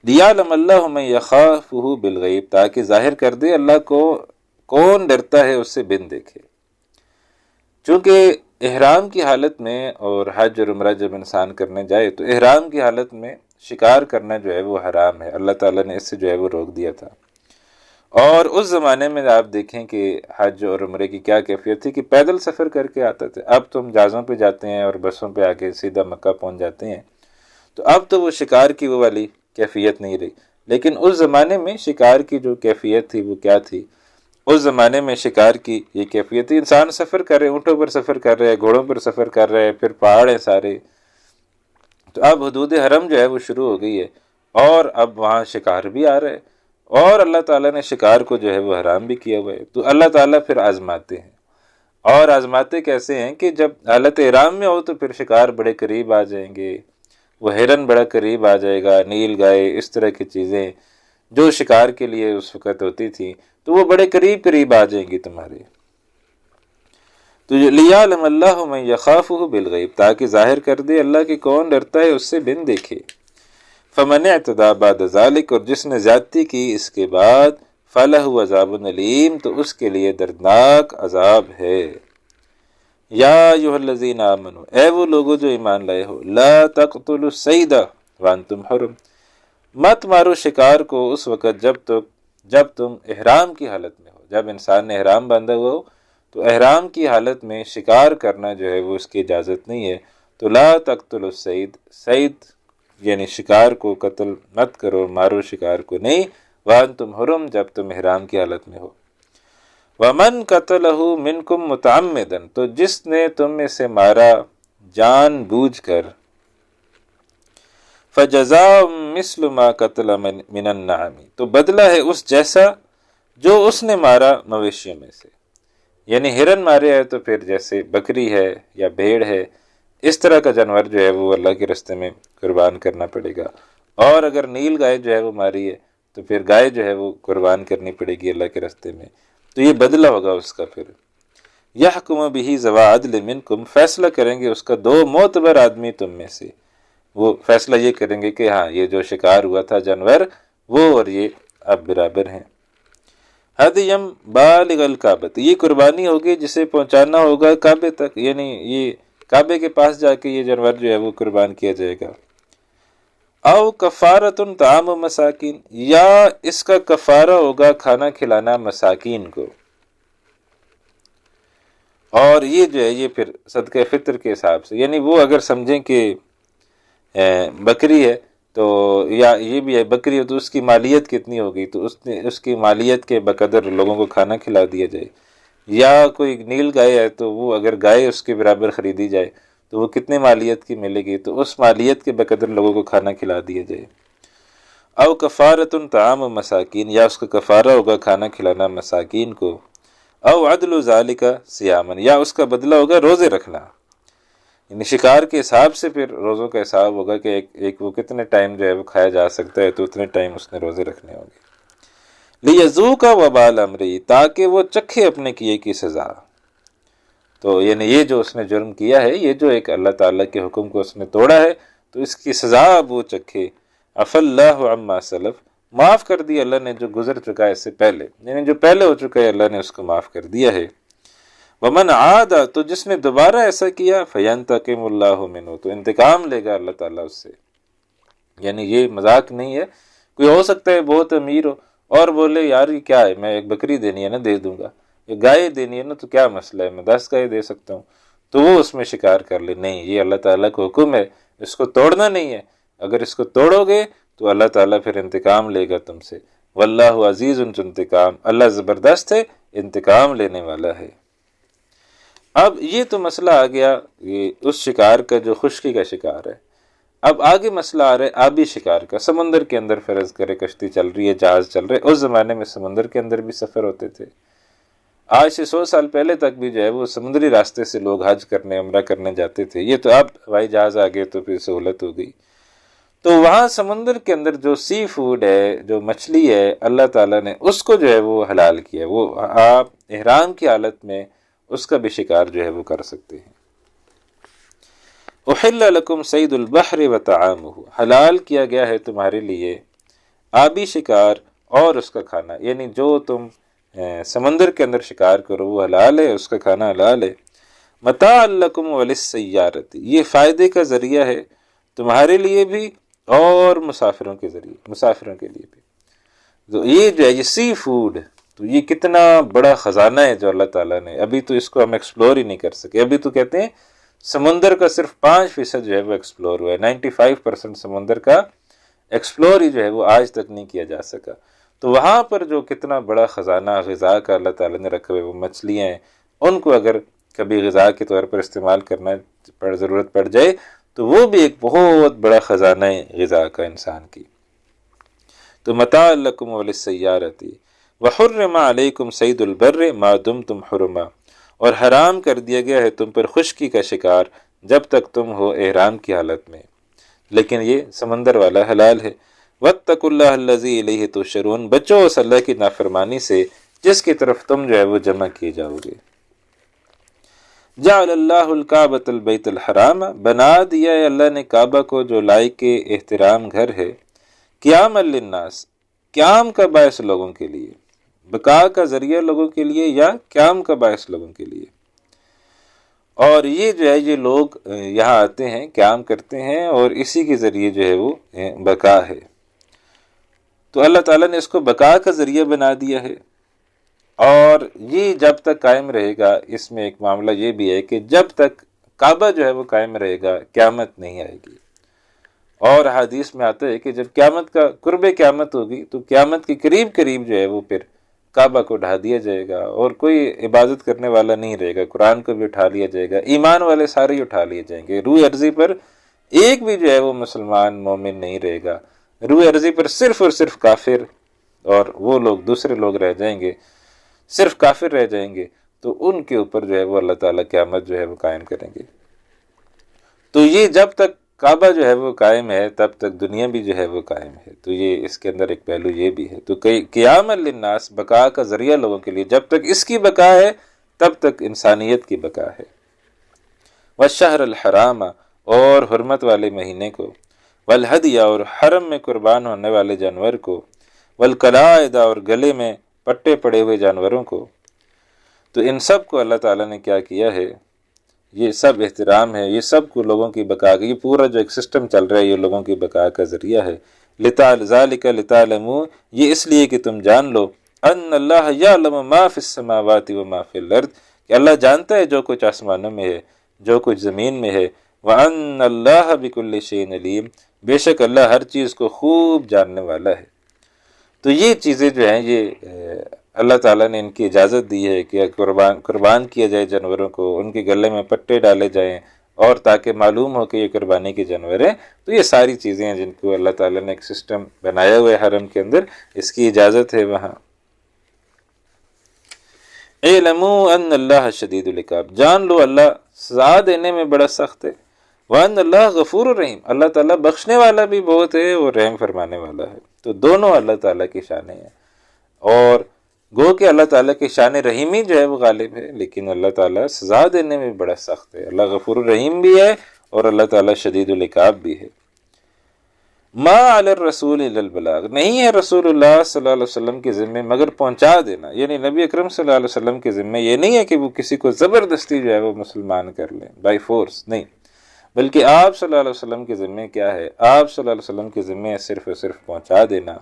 لیعلم اللہ من یخافہ بالغیب، تاکہ ظاہر کر دے اللہ کو کون ڈرتا ہے اس سے بن دیکھے۔ چونکہ احرام کی حالت میں اور حج اور عمرہ جب انسان کرنے جائے تو احرام کی حالت میں شکار کرنا جو ہے وہ حرام ہے، اللہ تعالیٰ نے اس سے جو ہے وہ روک دیا تھا۔ اور اس زمانے میں آپ دیکھیں کہ حج اور عمرے کی کیا کیفیت تھی کہ پیدل سفر کر کے آتے تھے، اب تو ہم جہازوں پہ جاتے ہیں اور بسوں پہ آ کے سیدھا مکہ پہنچ جاتے ہیں، تو اب تو وہ شکار کی وہ والی کیفیت نہیں رہی، لیکن اس زمانے میں شکار کی جو کیفیت تھی وہ کیا تھی؟ اس زمانے میں شکار کی یہ کیفیت تھی، انسان سفر کر رہے، اونٹوں پر سفر کر رہے، گھوڑوں پر سفر کر رہے، پھر پہاڑ ہیں سارے، تو اب حدود حرم جو ہے وہ شروع ہو گئی ہے اور اب وہاں شکار بھی آ رہے، اور اللہ تعالیٰ نے شکار کو جو ہے وہ حرام بھی کیا ہوا ہے۔ تو اللہ تعالیٰ پھر آزماتے ہیں، اور آزماتے کیسے ہیں کہ جب حالت احرام میں ہو تو پھر شکار بڑے قریب آ جائیں گے، وہ ہرن بڑا قریب آ جائے گا، نیل گائے، اس طرح کی چیزیں جو شکار کے لیے اس وقت ہوتی تھی تو وہ بڑے قریب قریب آ جائیں گی تمہارے۔ تو لیعلم اللہ من یخافہ بالغیب، تاکہ ظاہر کر دے اللہ کی کون ڈرتا ہے اس سے بن دیکھے۔ فمن اعتدی بعد ذلک، اور جس نے زیادتی کی اس کے بعد، فلہ عذاب علیم، تو اس کے لیے دردناک عذاب ہے۔ یا ایھا الذین آمنوا، اے وہ لوگوں جو ایمان لائے ہو، لا تقتلوا الصید وانتم حرم، مت مارو شکار کو اس وقت جب تم احرام کی حالت میں ہو، جب انسان نے احرام باندھا ہوا ہو تو احرام کی حالت میں شکار کرنا جو ہے وہ اس کی اجازت نہیں ہے۔ تو لا تقتلوا الصید، صید یعنی شکار کو قتل مت کرو، مارو شکار کو نہیں، وانتم حرم، جب تم احرام کی حالت میں ہو۔ ومن قتلہ منکم متعمدا، تو جس نے تم میں سے مارا جان بوجھ کر، فجزاء مثل ما قتل من النعم، تو بدلہ ہے اس جیسا جو اس نے مارا مویشیوں میں سے، یعنی ہرن مارے ہے تو پھر جیسے بکری ہے یا بھیڑ ہے اس طرح کا جانور جو ہے وہ اللہ کے راستے میں قربان کرنا پڑے گا، اور اگر نیل گائے جو ہے وہ ماری ہے تو پھر گائے جو ہے وہ قربان کرنی پڑے گی اللہ کے راستے میں، تو یہ بدلہ ہوگا اس کا۔ پھر یحکم بہ ذوی عدل منکم، فیصلہ کریں گے اس کا دو معتبر آدمی تم میں سے، وہ فیصلہ یہ کریں گے کہ ہاں یہ جو شکار ہوا تھا جانور وہ اور یہ اب برابر ہیں۔ ہدیم بالغ الکعبۃ، یہ قربانی ہوگی جسے پہنچانا ہوگا کعبے تک، یعنی یہ کعبے کے پاس جا کے یہ جانور جو ہے وہ قربان کیا جائے گا۔ او کفارتن طعام مساکین، یا اس کا کفارہ ہوگا کھانا کھلانا مساکین کو۔ اور یہ جو ہے یہ پھر صدقہ فطر کے حساب سے، یعنی وہ اگر سمجھیں کہ بکری ہے تو، یا یہ بھی ہے بکری ہے تو اس کی مالیت کتنی ہوگی، تو اس کی مالیت کے بقدر لوگوں کو کھانا کھلا دیا جائے۔ یا کوئی نیل گائے ہے تو وہ اگر گائے اس کے برابر خریدی جائے تو وہ کتنے مالیت کی ملے گی، تو اس مالیت کے بقدر لوگوں کو کھانا کھلا دیا جائے۔ او کفارتن طعام مساکین، یا اس کا کفارہ ہوگا کھانا کھلانا مساکین کو۔ او عدل ذالک صیامن، یا اس کا بدلہ ہوگا روزے رکھنا، یعنی شکار کے حساب سے پھر روزوں کا حساب ہوگا کہ ایک وہ کتنے ٹائم جو ہے وہ کھایا جا سکتا ہے، تو اتنے ٹائم اس نے روزے رکھنے ہوں گے۔ لیذوق وبال امری، تاکہ وہ چکھے اپنے کیے کی سزا۔ تو یعنی یہ جو اس نے جرم کیا ہے، یہ جو ایک اللہ تعالیٰ کے حکم کو اس نے توڑا ہے، تو اس کی سزا اب وہ چکھے۔ عفا اللہ عما سلف، معاف کر دیا اللہ نے جو گزر چکا ہے اس سے پہلے، یعنی جو پہلے ہو چکا ہے اللہ نے اس کو معاف کر دیا ہے۔ ومن عاد، تو جس نے دوبارہ ایسا کیا، فینتقم اللہ منہ، تو انتقام لے گا اللہ تعالیٰ اس سے۔ یعنی یہ مذاق نہیں ہے، کوئی ہو سکتا ہے بہت امیر ہو اور بولے یار یہ کیا ہے، میں ایک بکری دینی ہے نا دے دوں گا، یہ گائے دینی ہے نا تو کیا مسئلہ ہے، میں 10 گائے دے سکتا ہوں، تو وہ اس میں شکار کر لے۔ نہیں، یہ اللہ تعالیٰ کا حکم ہے، اس کو توڑنا نہیں ہے، اگر اس کو توڑو گے تو اللہ تعالیٰ پھر انتقام لے گا تم سے۔ واللہ عزیز انتقام، اللہ زبردست ہے، انتقام لینے والا ہے۔ اب یہ تو مسئلہ آ گیا یہ اس شکار کا جو خشکی کا شکار ہے۔ اب آگے مسئلہ آ رہا ہے آبی شکار کا، سمندر کے اندر فرض کرے کشتی چل رہی ہے، جہاز چل رہے، اس زمانے میں سمندر کے اندر بھی سفر ہوتے تھے، آج سے 100 سال پہلے تک بھی جو ہے وہ سمندری راستے سے لوگ حج کرنے عمرہ کرنے جاتے تھے، یہ تو اب ہوائی جہاز آ گئے تو پھر سہولت ہو گئی۔ تو وہاں سمندر کے اندر جو سی فوڈ ہے، جو مچھلی ہے، اللہ تعالیٰ نے اس کو جو ہے وہ حلال کیا، وہ آپ احرام کی حالت میں اس کا بھی شکار جو ہے وہ کر سکتے ہیں۔ احل لکم صید البحر وطعامہ، حلال کیا گیا ہے تمہارے لیے آبی شکار اور اس کا کھانا، یعنی جو تم سمندر کے اندر شکار کرو وہ حلال ہے، اس کا کھانا حلال ہے۔ متاع لکم وللسیارۃ، یہ فائدے کا ذریعہ ہے تمہارے لیے بھی اور مسافروں کے لیے بھی۔ تو یہ جو ہے یہ سی فوڈ، تو یہ کتنا بڑا خزانہ ہے جو اللہ تعالیٰ نے، ابھی تو اس کو ہم ایکسپلور ہی نہیں کر سکے، ابھی تو کہتے ہیں سمندر کا صرف 5% جو ہے وہ ایکسپلور ہوا ہے، 95% سمندر کا ایکسپلور ہی جو ہے وہ آج تک نہیں کیا جا سکا۔ تو وہاں پر جو کتنا بڑا خزانہ غذا کا اللہ تعالیٰ نے رکھا ہوئے، وہ مچھلیاں ہیں، ان کو اگر کبھی غذا کے طور پر استعمال کرنا ضرورت پڑ جائے تو وہ بھی ایک بہت بڑا خزانہ ہے غذا کا انسان کی۔ تو متاع لکم وللسیارۃ وحرم علیکم صید البر ما دمتم حرما، اور حرام کر دیا گیا ہے تم پر خشکی کا شکار جب تک تم ہو احرام کی حالت میں، لیکن یہ سمندر والا حلال ہے۔ واتقوا اللہ الذی الیہ تحشرون، بچو اس اللہ کی نافرمانی سے جس کی طرف تم جو ہے وہ جمع کیے جاؤ گے۔ جعل اللہ الکعبۃ البیت الحرام، بنا دیا ہے اللہ نے کعبہ کو جو لائق احترام گھر ہے، قیاما للناس، قیام کا باعث لوگوں کے لیے، بقا کا ذریعہ لوگوں کے لیے، یا قیام کا باعث لوگوں کے لیے۔ اور یہ جو ہے یہ لوگ یہاں آتے ہیں، قیام کرتے ہیں، اور اسی کے ذریعے جو ہے وہ بقا ہے۔ تو اللہ تعالیٰ نے اس کو بقا کا ذریعہ بنا دیا ہے، اور یہ جب تک قائم رہے گا، اس میں ایک معاملہ یہ بھی ہے کہ جب تک کعبہ جو ہے وہ قائم رہے گا قیامت نہیں آئے گی۔ اور حدیث میں آتا ہے کہ جب قیامت کا قرب قیامت ہوگی تو قیامت کے قریب قریب جو ہے وہ پھر کعبہ کو ڈھا دیا جائے گا، اور کوئی عبادت کرنے والا نہیں رہے گا، قرآن کو بھی اٹھا لیا جائے گا، ایمان والے سارے ہی اٹھا لیے جائیں گے، روح ارضی پر ایک بھی جو ہے وہ مسلمان مومن نہیں رہے گا، روح ارضی پر صرف اور صرف کافر، اور وہ لوگ دوسرے لوگ رہ جائیں گے، صرف کافر رہ جائیں گے، تو ان کے اوپر جو ہے وہ اللہ تعالیٰ قیامت جو ہے وہ قائم کریں گے۔ تو یہ جب تک کعبہ جو ہے وہ قائم ہے تب تک دنیا بھی جو ہے وہ قائم ہے، تو یہ اس کے اندر ایک پہلو یہ بھی ہے۔ تو قیام للناس، بقا کا ذریعہ لوگوں کے لیے، جب تک اس کی بقا ہے تب تک انسانیت کی بقا ہے۔ والشہر الحرام، اور حرمت والے مہینے کو، والہدی، اور حرم میں قربان ہونے والے جانور کو، والقلائد، اور گلے میں پٹے پڑے ہوئے جانوروں کو۔ تو ان سب کو اللہ تعالیٰ نے کیا کیا ہے، یہ سب احترام ہے، یہ سب کو لوگوں کی بقا کا، یہ پورا جو ایک سسٹم چل رہا ہے یہ لوگوں کی بقا کا ذریعہ ہے۔ ذالک لتعلموا، یہ اس لیے کہ تم جان لو، ان اللہ یعلم ما فی السماوات و ما فی الارض، کہ اللہ جانتا ہے جو کچھ آسمانوں میں ہے، جو کچھ زمین میں ہے، وان اللہ بکل شیء علیم، بے شک اللہ ہر چیز کو خوب جاننے والا ہے۔ تو یہ چیزیں جو ہیں یہ اللہ تعالیٰ نے ان کی اجازت دی ہے کہ قربان کیا جائے جانوروں کو، ان کے گلے میں پٹے ڈالے جائیں، اور تاکہ معلوم ہو کہ یہ قربانی کے جانور ہیں۔ تو یہ ساری چیزیں ہیں جن کو اللہ تعالیٰ نے ایک سسٹم بنایا ہوا ہے حرم کے اندر، اس کی اجازت ہے وہاں۔ اعلموا ان اللہ شدید العقاب، جان لو اللہ سزا دینے میں بڑا سخت ہے، وان اللہ غفور الرحیم، اللہ تعالیٰ بخشنے والا بھی بہت ہے اور رحم فرمانے والا ہے۔ تو دونوں اللہ تعالیٰ کی شانیں ہیں، اور گو کہ اللہ تعالیٰ کی شان رحیمی جو ہے وہ غالب ہے، لیکن اللہ تعالیٰ سزا دینے میں بڑا سخت ہے۔ اللہ غفور الرحیم بھی ہے اور اللہ تعالیٰ شدید العقاب بھی ہے۔ ما علی الرسول الا البلاغ، نہیں ہے رسول اللہ صلی اللہ علیہ وسلم کے ذمے مگر پہنچا دینا، یعنی نبی اکرم صلی اللہ علیہ وسلم کے ذمے یہ نہیں ہے کہ وہ کسی کو زبردستی جو ہے وہ مسلمان کر لیں بائی فورس، نہیں، بلکہ آپ صلی اللہ علیہ وسلم کے ذمے کیا ہے؟ آپ صلی اللہ علیہ وسلم کے ذمے صرف اور صرف پہنچا دینا۔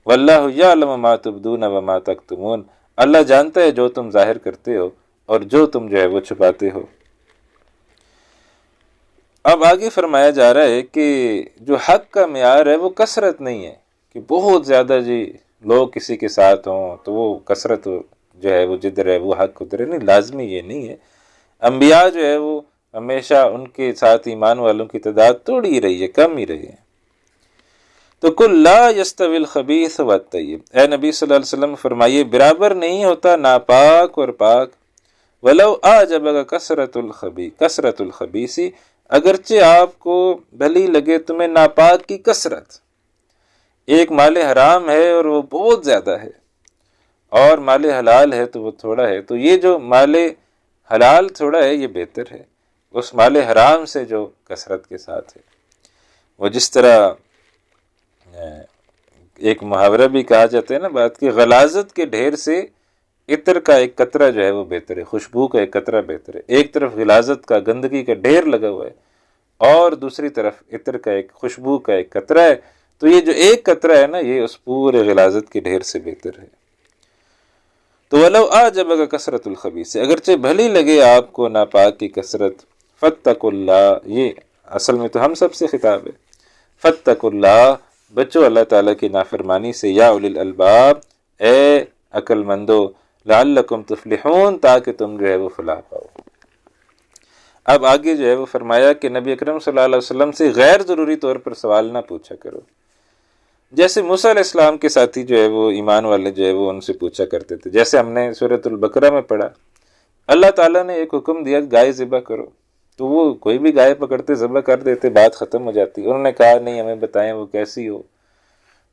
واللہ یعلم ما تبدون وما تکتمون، اللہ جانتا ہے جو تم ظاہر کرتے ہو اور جو تم جو ہے وہ چھپاتے ہو۔ اب آگے فرمایا جا رہا ہے کہ جو حق کا معیار ہے وہ کثرت نہیں ہے کہ بہت زیادہ جی لوگ کسی کے ساتھ ہوں تو وہ کثرت جو ہے وہ جدھر ہے وہ حق اترے، نہیں، لازمی یہ نہیں ہے۔ انبیاء جو ہے وہ ہمیشہ ان کے ساتھ ایمان والوں کی تعداد توڑ ہی رہی ہے، کم ہی رہی ہے۔ تو کل لا یستوی الخبیث والطیب، اے نبی صلی اللہ علیہ وسلم فرمائیے برابر نہیں ہوتا ناپاک اور پاک، ولو اعجبک کثرت الخبیث، اگرچہ آپ کو بھلی لگے تمہیں ناپاک کی کثرت، ایک مال حرام ہے اور وہ بہت زیادہ ہے، اور مال حلال ہے تو وہ تھوڑا ہے، تو یہ جو مال حلال تھوڑا ہے یہ بہتر ہے اس مال حرام سے جو کثرت کے ساتھ ہے۔ وہ جس طرح ایک محاورہ بھی کہا جاتا ہے نا بات کی، غلاظت کے ڈھیر سے عطر کا ایک قطرہ جو ہے وہ بہتر ہے، خوشبو کا ایک قطرہ بہتر ہے۔ ایک طرف غلاظت کا گندگی کا ڈھیر لگا ہوا ہے اور دوسری طرف عطر کا ایک خوشبو کا ایک قطرہ ہے، تو یہ جو ایک قطرہ ہے نا یہ اس پورے غلاظت کے ڈھیر سے بہتر ہے۔ تو ولو اعجبک کثرت الخبیث، اگرچہ بھلی لگے آپ کو ناپاک کی کثرت، فاتقوا اللہ، یہ اصل میں تو ہم سب سے خطاب ہے، فاتقوا اللہ، بچو اللہ تعالیٰ کی نافرمانی سے، یا اولی الالباب، اے عقل مندو، لعلکم تفلحون، تاکہ تم جو ہے وہ فلاح پاؤ۔ اب آگے جو ہے وہ فرمایا کہ نبی اکرم صلی اللہ علیہ وسلم سے غیر ضروری طور پر سوال نہ پوچھا کرو، جیسے موسیٰ علیہ السلام کے ساتھی جو ہے وہ ایمان والے جو ہے وہ ان سے پوچھا کرتے تھے، جیسے ہم نے سورۃ البقرہ میں پڑھا، اللہ تعالیٰ نے ایک حکم دیا گائے ذبح کرو، تو وہ کوئی بھی گائے پکڑتے ذبح کر دیتے، بات ختم ہو جاتی۔ انہوں نے کہا نہیں ہمیں بتائیں وہ کیسی ہو،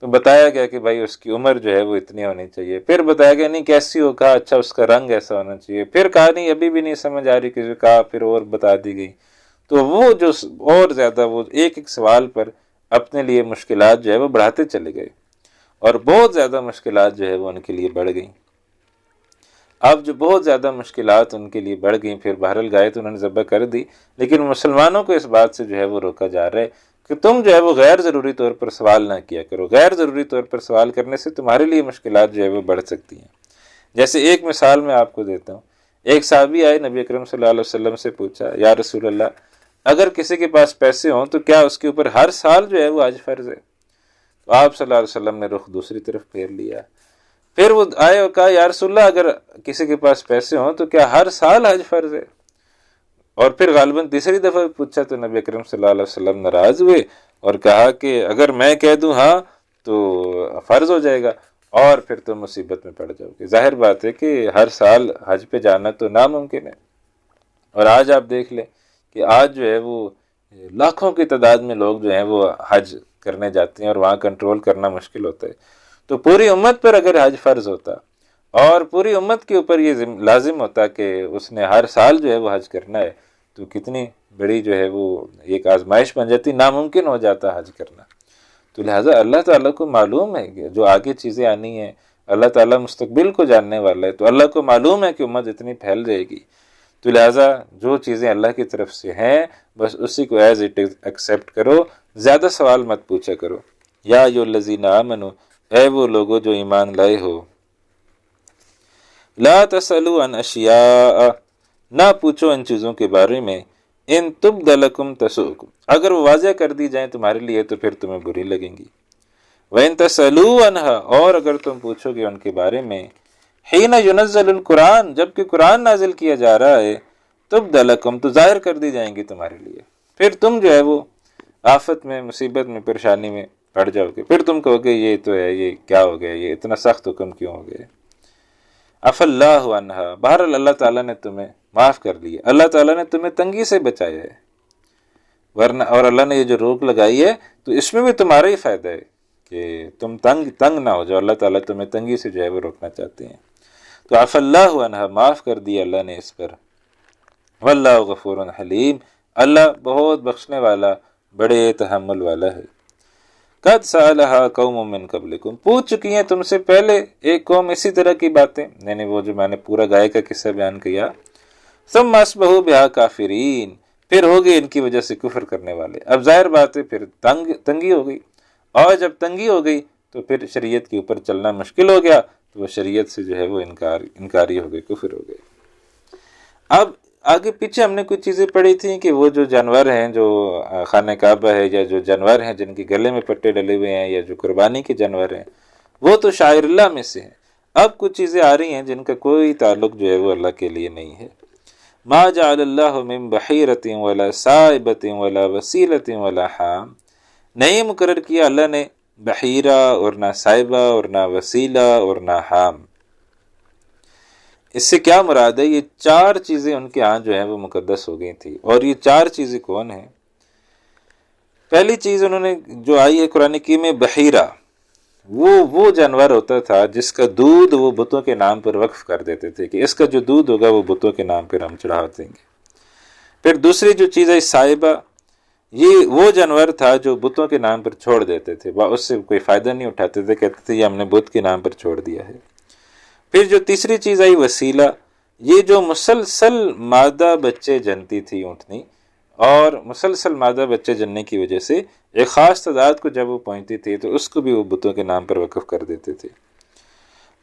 تو بتایا گیا کہ بھائی اس کی عمر جو ہے وہ اتنی ہونی چاہیے، پھر بتایا گیا نہیں کیسی ہو، کہا اچھا اس کا رنگ ایسا ہونا چاہیے، پھر کہا نہیں ابھی بھی نہیں سمجھ آ رہی، کسی کہا پھر اور بتا دی گئی۔ تو وہ جو اور زیادہ وہ ایک ایک سوال پر اپنے لیے مشکلات جو ہے وہ بڑھاتے چلے گئے، اور بہت زیادہ مشکلات جو ہے وہ ان کے لیے بڑھ گئیں۔ اب جو بہت زیادہ مشکلات ان کے لیے بڑھ گئیں، پھر بہرحال گائے تو انہوں نے ذبح کر دی، لیکن مسلمانوں کو اس بات سے جو ہے وہ روکا جا رہا ہے کہ تم جو ہے وہ غیر ضروری طور پر سوال نہ کیا کرو، غیر ضروری طور پر سوال کرنے سے تمہارے لیے مشکلات جو ہے وہ بڑھ سکتی ہیں۔ جیسے ایک مثال میں آپ کو دیتا ہوں، ایک صحابی آئے نبی اکرم صلی اللہ علیہ وسلم سے پوچھا، یا رسول اللہ اگر کسی کے پاس پیسے ہوں تو کیا اس کے اوپر ہر سال جو ہے وہ حج فرض ہے؟ تو آپ صلی اللہ علیہ وسلم نے رخ دوسری طرف پھیر لیا۔ پھر وہ آئے اور کہا یا رسول اللہ اگر کسی کے پاس پیسے ہوں تو کیا ہر سال حج فرض ہے؟ اور پھر غالباً تیسری دفعہ پوچھا تو نبی اکرم صلی اللہ علیہ وسلم ناراض ہوئے اور کہا کہ اگر میں کہہ دوں ہاں تو فرض ہو جائے گا اور پھر تم مصیبت میں پڑ جاؤ گے۔ ظاہر بات ہے کہ ہر سال حج پہ جانا تو ناممکن ہے، اور آج آپ دیکھ لیں کہ آج جو ہے وہ لاکھوں کی تعداد میں لوگ جو ہیں وہ حج کرنے جاتے ہیں اور وہاں کنٹرول کرنا مشکل ہوتا ہے۔ تو پوری امت پر اگر حج فرض ہوتا اور پوری امت کے اوپر یہ لازم ہوتا کہ اس نے ہر سال جو ہے وہ حج کرنا ہے، تو کتنی بڑی جو ہے وہ ایک آزمائش بن جاتی، ناممکن ہو جاتا حج کرنا۔ تو لہٰذا اللہ تعالیٰ کو معلوم ہے کہ جو آگے چیزیں آنی ہیں، اللہ تعالیٰ مستقبل کو جاننے والا ہے، تو اللہ کو معلوم ہے کہ امت اتنی پھیل جائے گی، تو لہٰذا جو چیزیں اللہ کی طرف سے ہیں بس اسی کو ایز اٹ از ایکسیپٹ کرو، زیادہ سوال مت پوچھا کرو۔ یا ایھا الذین آمنوا، اے وہ لوگو جو ایمان لائے ہو، لا تسألوا عن اشیاء، نہ پوچھو ان چیزوں کے بارے میں، ان تبد لکم تسؤکم، اگر وہ واضح کر دی جائیں تمہارے لیے تو پھر تمہیں بری لگیں گی۔ وَإِن تَسْأَلُوا عَنْهَا، اور اگر تم پوچھو گے ان کے بارے میں، حین ينزل القرآن، جبکہ قرآن نازل کیا جا رہا ہے، تبد لکم، تو ظاہر کر دی جائیں گی تمہارے لیے، پھر تم جو ہے وہ آفت میں، مصیبت میں، پریشانی میں پڑ جاؤ گے، پھر تم کہو گے یہ تو ہے، یہ کیا ہو گیا، یہ اتنا سخت حکم کیوں ہو گیا۔ عفا اللہ عنہا، بہرحال اللہ تعالیٰ نے تمہیں معاف کر لیا، اللہ تعالیٰ نے تمہیں تنگی سے بچایا ہے، ورنہ اور اللہ نے یہ جو روک لگائی ہے تو اس میں بھی تمہارا ہی فائدہ ہے کہ تم تنگ نہ ہو جاؤ، اللہ تعالیٰ تمہیں تنگی سے جو ہے وہ روکنا چاہتے ہیں۔ تو عفا اللہ عنہا، معاف کر دیا اللہ نے اس پر۔ واللہ غفور حلیم، اللہ بہت بخشنے والا، بڑے تحمل والا ہے۔ قد سألها قوم من قبلکم، پوچھ چکی ہیں تم سے پہلے ایک قوم اسی طرح کی باتیں، یعنی وہ جو میں نے پورا گائے کا قصہ بیان کیا۔ ثم اصبحوا بها کافرین، پھر ہو گئے ان کی وجہ سے کفر کرنے والے۔ اب ظاہر بات ہے پھر تنگی ہو گئی، اور جب تنگی ہو گئی تو پھر شریعت کے اوپر چلنا مشکل ہو گیا، تو وہ شریعت سے جو ہے وہ انکاری ہو گئے، کفر ہو گئے۔ اب آگے پیچھے ہم نے کچھ چیزیں پڑھی تھیں کہ وہ جو جانور ہیں جو خانہ کعبہ ہے، یا جو جانور ہیں جن کے گلے میں پٹے ڈلے ہوئے ہیں، یا جو قربانی کے جانور ہیں، وہ تو شاعر اللہ میں سے ہیں۔ اب کچھ چیزیں آ رہی ہیں جن کا کوئی تعلق جو ہے وہ اللہ کے لیے نہیں ہے۔ ما جعل اللہ من بحیرۃ ولا سائبۃ ولا وسیلۃ ولا حام، نہیں مقرر کیا اللہ نے بحیرہ اور نہ سائبہ اور نہ وسیلہ اور نہ حام۔ اس سے کیا مراد ہے؟ یہ چار چیزیں ان کے ہاں جو ہیں وہ مقدس ہو گئی تھی، اور یہ چار چیزیں کون ہیں؟ پہلی چیز انہوں نے جو آئی ہے قرآن کی میں، بحیرہ، وہ جانور ہوتا تھا جس کا دودھ وہ بتوں کے نام پر وقف کر دیتے تھے کہ اس کا جو دودھ ہوگا وہ بتوں کے نام پر ہم چڑھا دیں گے۔ پھر دوسری جو چیز ہے سائبہ، یہ وہ جانور تھا جو بتوں کے نام پر چھوڑ دیتے تھے، وہ اس سے کوئی فائدہ نہیں اٹھاتے تھے، کہتے تھے یہ ہم نے بت کے نام پر چھوڑ دیا ہے۔ پھر جو تیسری چیز آئی وسیلہ، یہ جو مسلسل مادہ بچے جنتی تھی اونٹنی، اور مسلسل مادہ بچے جننے کی وجہ سے ایک خاص تعداد کو جب وہ پہنچتی تھی تو اس کو بھی وہ بتوں کے نام پر وقف کر دیتے تھے۔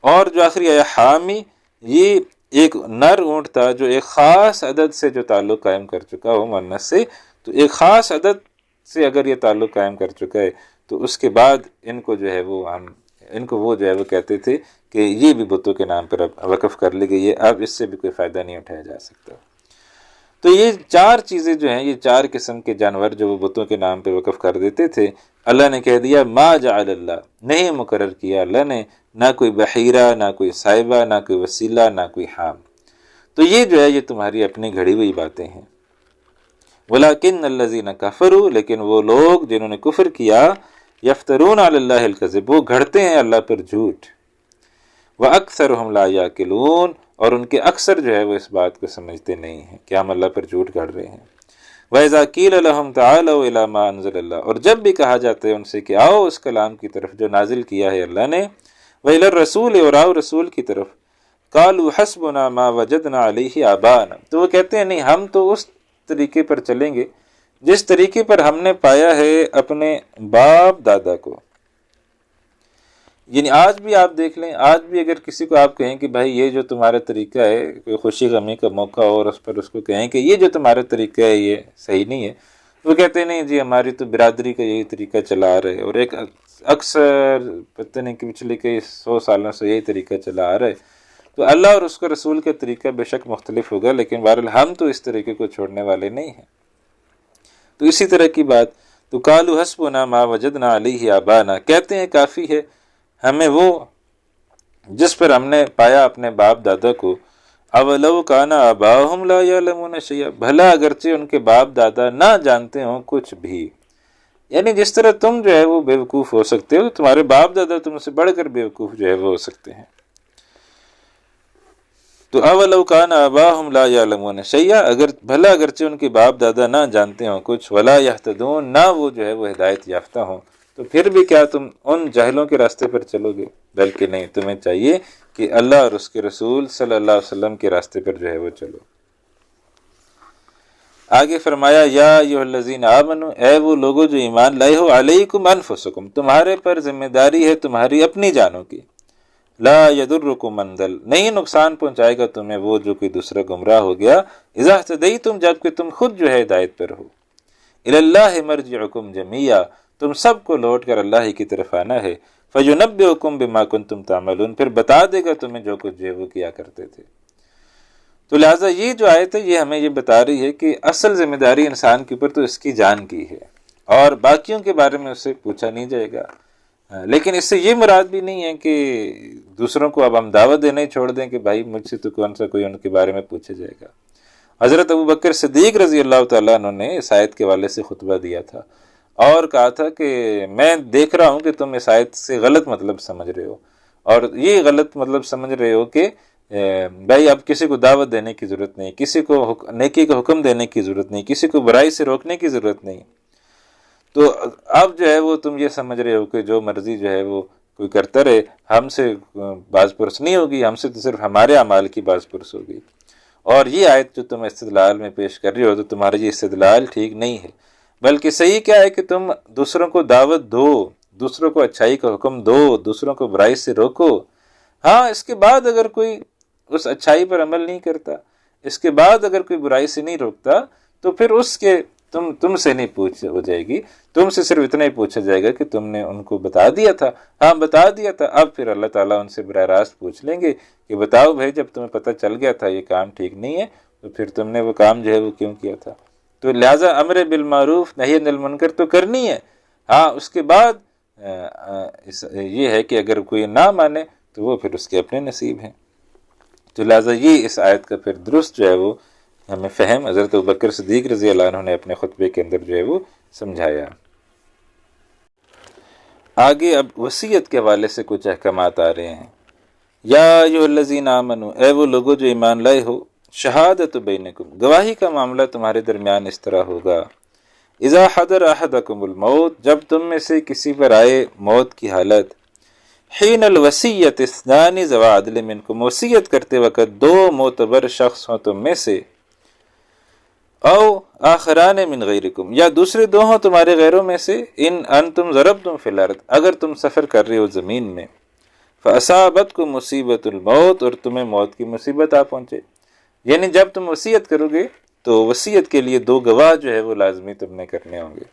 اور جو آخری آیا حامی، یہ ایک نر اونٹ تھا جو ایک خاص عدد سے جو تعلق قائم کر چکا ہو مؤنث سے، تو ایک خاص عدد سے اگر یہ تعلق قائم کر چکا ہے تو اس کے بعد ان کو جو ہے وہ جو ہے وہ کہتے تھے کہ یہ بھی بتوں کے نام پر اب وقف کر لی گئی ہے، اب اس سے بھی کوئی فائدہ نہیں اٹھایا جا سکتا۔ تو یہ چار چیزیں جو ہیں، یہ چار قسم کے جانور جو وہ بتوں کے نام پہ وقف کر دیتے تھے، اللہ نے کہہ دیا ما جعل اللہ، نہیں مقرر کیا اللہ نے نہ کوئی بحیرہ، نہ کوئی سائبہ، نہ کوئی وسیلہ، نہ کوئی حام۔ تو یہ جو ہے یہ تمہاری اپنی گھڑی ہوئی باتیں ہیں۔ وَلَكِنَّ الَّذِينَ كَفَرُوا، لیکن وہ لوگ جنہوں نے کفر کیا، یفترون علی اللہ الکذب، وہ گھڑتے ہیں اللہ پر جھوٹ۔ وَأَكْثَرُهُمْ لَا يَعْقِلُونَ، اور ان کے اکثر جو ہے وہ اس بات کو سمجھتے نہیں ہیں کہ ہم اللہ پر جھوٹ گھڑ رہے ہیں۔ وَإِذَا قِيلَ لَهُمْ تَعَالَوْا إِلَىٰ مَا أَنزَلَ اللَّهُ، اور جب بھی کہا جاتا ہے ان سے کہ آؤ اس کلام کی طرف جو نازل کیا ہے اللہ نے، وَإِلَى الرَّسُولِ، اور آؤ رسول کی طرف، قَالُوا حَسْبُنَا مَا وَجَدْنَا عَلَيْهِ آبَاءَنَا، تو وہ کہتے ہیں نہیں، ہم تو اس طریقے پر چلیں گے جس طریقے پر ہم نے پایا ہے اپنے باپ دادا کو۔ یعنی آج بھی آپ دیکھ لیں، آج بھی اگر کسی کو آپ کہیں کہ بھائی یہ جو تمہارا طریقہ ہے، کوئی خوشی غمی کا موقع ہو اور اس پر اس کو کہیں کہ یہ جو تمہارا طریقہ ہے یہ صحیح نہیں ہے، وہ کہتے ہیں نہیں جی ہماری تو برادری کا یہی طریقہ چلا آ رہا ہے، اور ایک اکثر پتہ نہیں کہ پچھلے کئی 100 سالوں سے یہی طریقہ چلا آ رہا ہے۔ تو اللہ اور اس کے رسول کا طریقہ بے شک مختلف ہوگا، لیکن بہرحال ہم تو اس طریقے کو چھوڑنے والے نہیں ہیں۔ تو اسی طرح کی بات، تو قالوا حسبنا ما وجدنا علیہ آباءنا، کہتے ہیں کافی ہے ہمیں وہ جس پر ہم نے پایا اپنے باپ دادا کو۔ اولو کان آباؤہم لا یعلمون شیئا، بھلا اگرچہ ان کے باپ دادا نہ جانتے ہوں کچھ بھی، یعنی جس طرح تم جو ہے وہ بیوقوف ہو سکتے ہو، تمہارے باپ دادا تم سے بڑھ کر بیوقوف جو ہے وہ ہو سکتے ہیں۔ تو اولو کان آباؤہم لا یعلمون شیئا، اگر بھلا اگرچہ ان کے باپ دادا نہ جانتے ہوں کچھ، ولا یہتدون، نہ وہ جو ہے وہ ہدایت یافتہ ہوں، تو پھر بھی کیا تم ان جاہلوں کے راستے پر چلو گے؟ بلکہ نہیں، تمہیں چاہیے کہ اللہ اور اس کے رسول صلی اللہ علیہ وسلم کے راستے پر جو ہے وہ چلو۔ آگے فرمایا یا ایھا الذین آمنوا، اے وہ لوگوں جو ایمان لائے ہو، علیکم انفسکم، تمہارے پر ذمہ داری ہے تمہاری اپنی جانوں کی، لا یضرکم من ضل، نہیں نقصان پہنچائے گا تمہیں وہ جو کوئی دوسرا گمراہ ہو گیا، اذا اہتدیتم، جب کہ تم خود جو ہے ہدایت پر ہو، الی اللہ مرجعکم جمیعا، تم سب کو لوٹ کر اللہ ہی کی طرف آنا ہے، فینبئکم بما کنتم تعملون، پھر بتا دے گا تمہیں جو کچھ جو ہے وہ کیا کرتے تھے۔ تو لہٰذا یہ جو آیت ہے یہ ہمیں یہ بتا رہی ہے کہ اصل ذمہ داری انسان کے اوپر تو اس کی جان کی ہے، اور باقیوں کے بارے میں اس سے پوچھا نہیں جائے گا۔ لیکن اس سے یہ مراد بھی نہیں ہے کہ دوسروں کو اب ہم دعوت دینا ہی چھوڑ دیں کہ بھائی مجھ سے تو کون سا کوئی ان کے بارے میں پوچھا جائے گا۔ حضرت ابوبکر صدیق رضی اللہ تعالیٰ عنہ نے اس آیت کے حوالے سے خطبہ دیا تھا اور کہا تھا کہ میں دیکھ رہا ہوں کہ تم اس آیت سے غلط مطلب سمجھ رہے ہو، اور یہ غلط مطلب سمجھ رہے ہو کہ بھائی اب کسی کو دعوت دینے کی ضرورت نہیں، کسی کو نیکی کا حکم دینے کی ضرورت نہیں، کسی کو برائی سے روکنے کی ضرورت نہیں، تو اب جو ہے وہ تم یہ سمجھ رہے ہو کہ جو مرضی جو ہے وہ کوئی کرتا رہے، ہم سے باز پرس نہیں ہوگی، ہم سے تو صرف ہمارے اعمال کی باز پرس ہوگی۔ اور یہ آیت جو تم استدلال میں پیش کر رہے ہو تو تمہارا یہ استدلال ٹھیک نہیں ہے، بلکہ صحیح کیا ہے کہ تم دوسروں کو دعوت دو، دوسروں کو اچھائی کا حکم دو، دوسروں کو برائی سے روکو، ہاں اس کے بعد اگر کوئی اس اچھائی پر عمل نہیں کرتا، اس کے بعد اگر کوئی برائی سے نہیں روکتا، تو پھر اس کے تم سے نہیں پوچھ ہو جائے گی، تم سے صرف اتنا ہی پوچھا جائے گا کہ تم نے ان کو بتا دیا تھا، ہاں بتا دیا تھا، اب پھر اللہ تعالیٰ ان سے براہ راست پوچھ لیں گے کہ بتاؤ بھائی جب تمہیں پتہ چل گیا تھا یہ کام ٹھیک نہیں ہے تو پھر تم نے وہ کام جو ہے وہ کیوں کیا تھا۔ تو لہٰذا امر بالمعروف نہی عن المنکر تو کرنی ہے، ہاں اس کے بعد یہ ہے کہ اگر کوئی نہ مانے تو وہ پھر اس کے اپنے نصیب ہیں۔ تو لہٰذا یہ اس آیت کا پھر درست جو ہے وہ ہمیں فہم حضرت ابوبکر صدیق رضی اللہ عنہ نے اپنے خطبے کے اندر جو ہے وہ سمجھایا۔ آگے اب وصیت کے حوالے سے کچھ احکامات آ رہے ہیں۔ یا ایھا الذین آمنوا، اے وہ لوگوں جو ایمان لائے ہو، شہادت بینکم، گواہی کا معاملہ تمہارے درمیان اس طرح ہوگا، اذا حضر احدکم الموت، جب تم میں سے کسی پر آئے موت کی حالت، حین الوصیت اثنان ذوی عدل منکم، وصیت کرتے وقت دو معتبر شخص ہوں تم میں سے، او آخران من غیرکم، یا دوسرے دو ہوں تمہارے غیروں میں سے، ان انتم ضربتم فی الارض، اگر تم سفر کر رہے ہو زمین میں، فاصابتکم مصیبت الموت، اور تمہیں موت کی مصیبت آ پہنچے، یعنی جب تم وصیت کرو گے تو وصیت کے لیے دو گواہ جو ہے وہ لازمی تم نے کرنے ہوں گے،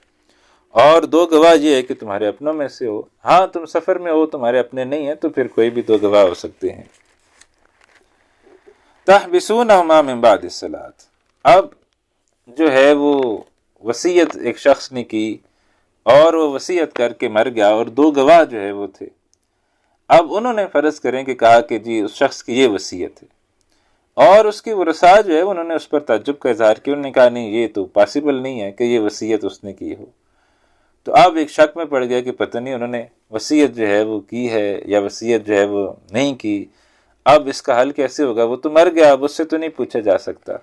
اور دو گواہ یہ ہے کہ تمہارے اپنوں میں سے ہو، ہاں تم سفر میں ہو تمہارے اپنے نہیں ہیں تو پھر کوئی بھی دو گواہ ہو سکتے ہیں۔ تحبسونہما من بعد الصلاۃ، اب جو ہے وہ وصیت ایک شخص نے کی اور وہ وصیت کر کے مر گیا اور دو گواہ جو ہے وہ تھے، اب انہوں نے فرض کریں کہ کہا کہ جی اس شخص کی یہ وصیت ہے، اور اس کے ورثاء جو ہے انہوں نے اس پر تعجب کا اظہار کیا، انہوں نے کہا نہیں یہ تو پاسبل نہیں ہے کہ یہ وصیت اس نے کی ہو، تو اب ایک شک میں پڑ گیا کہ پتہ نہیں انہوں نے وصیت جو ہے وہ کی ہے یا وصیت جو ہے وہ نہیں کی، اب اس کا حل کیسے ہوگا، وہ تو مر گیا، اب اس سے تو نہیں پوچھا جا سکتا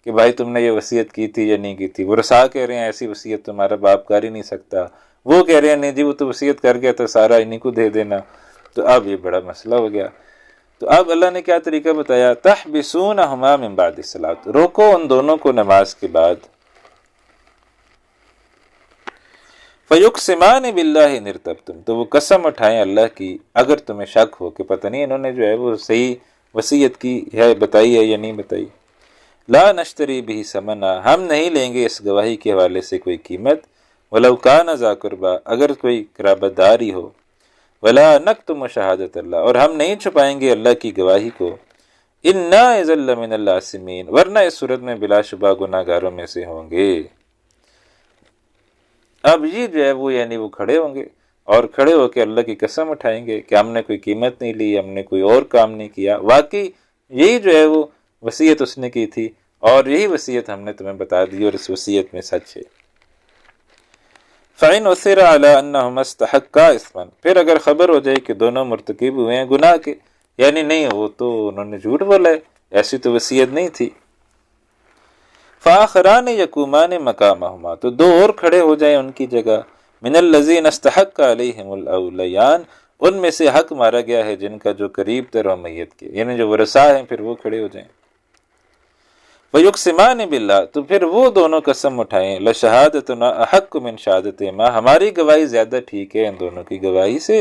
کہ بھائی تم نے یہ وصیت کی تھی یا نہیں کی تھی، ورثاء کہہ رہے ہیں ایسی وصیت تمہارا باپ کر ہی نہیں سکتا، وہ کہہ رہے ہیں نہیں جی وہ تو وصیت کر گیا تھا سارا انہیں کو دے دینا، تو اب یہ بڑا مسئلہ ہو گیا۔ تو اب اللہ نے کیا طریقہ بتایا، تحبسونہما من بعد الصلاۃ، روکو ان دونوں کو نماز کے بعد، فیقسمان باللہ ان ارتبتم، تو وہ قسم اٹھائیں اللہ کی اگر تمہیں شک ہو کہ پتہ نہیں انہوں نے جو ہے وہ صحیح وصیت کی ہے، بتائی ہے یا نہیں بتائی، لا نشتری بہ ثمنا، ہم نہیں لیں گے اس گواہی کے حوالے سے کوئی قیمت، ولو کان ذا قربا، اگر کوئی قرابت داری ہو، ولا نکتم شہادت اللہ، اور ہم نہیں چھپائیں گے اللہ کی گواہی کو، انا اذا لمن العاصمین، ورنہ اس صورت میں بلا شبہ گناہ گاروں میں سے ہوں گے۔ اب یہ جو ہے وہ یعنی وہ کھڑے ہوں گے اور کھڑے ہو کے اللہ کی قسم اٹھائیں گے کہ ہم نے کوئی قیمت نہیں لی، ہم نے کوئی اور کام نہیں کیا، واقعی یہی جو ہے وہ وصیت اس نے کی تھی اور یہی وصیت ہم نے تمہیں بتا دی اور اس وصیت میں سچ ہے۔ فَإِنْ عُثِرَ عَلَىٰ أَنَّهُمَا اسْتَحَقَّا إِثْمًا، پھر اگر خبر ہو جائے کہ دونوں مرتکب ہوئے ہیں گناہ کے، یعنی نہیں وہ تو انہوں نے جھوٹ بولا ہے، ایسی تو وصیت نہیں تھی، فآخران یقومان مقامہما، تو دو اور کھڑے ہو جائیں ان کی جگہ، من الذین استحق علیہم الاولیان، ان میں سے حق مارا گیا ہے جن کا جو قریب تر ہو میت کے، یعنی جو ورثاء ہیں پھر وہ کھڑے ہو جائیں، وَيُقْسِمَانِ بِاللَّهِ، تو پھر وہ دونوں قسم اٹھائیں، لَشَهَادَتُنَا أَحَقُّ مِنْ شَهَادَتِهِمَا، ہماری گواہی زیادہ ٹھیک ہے ان دونوں کی گواہی سے،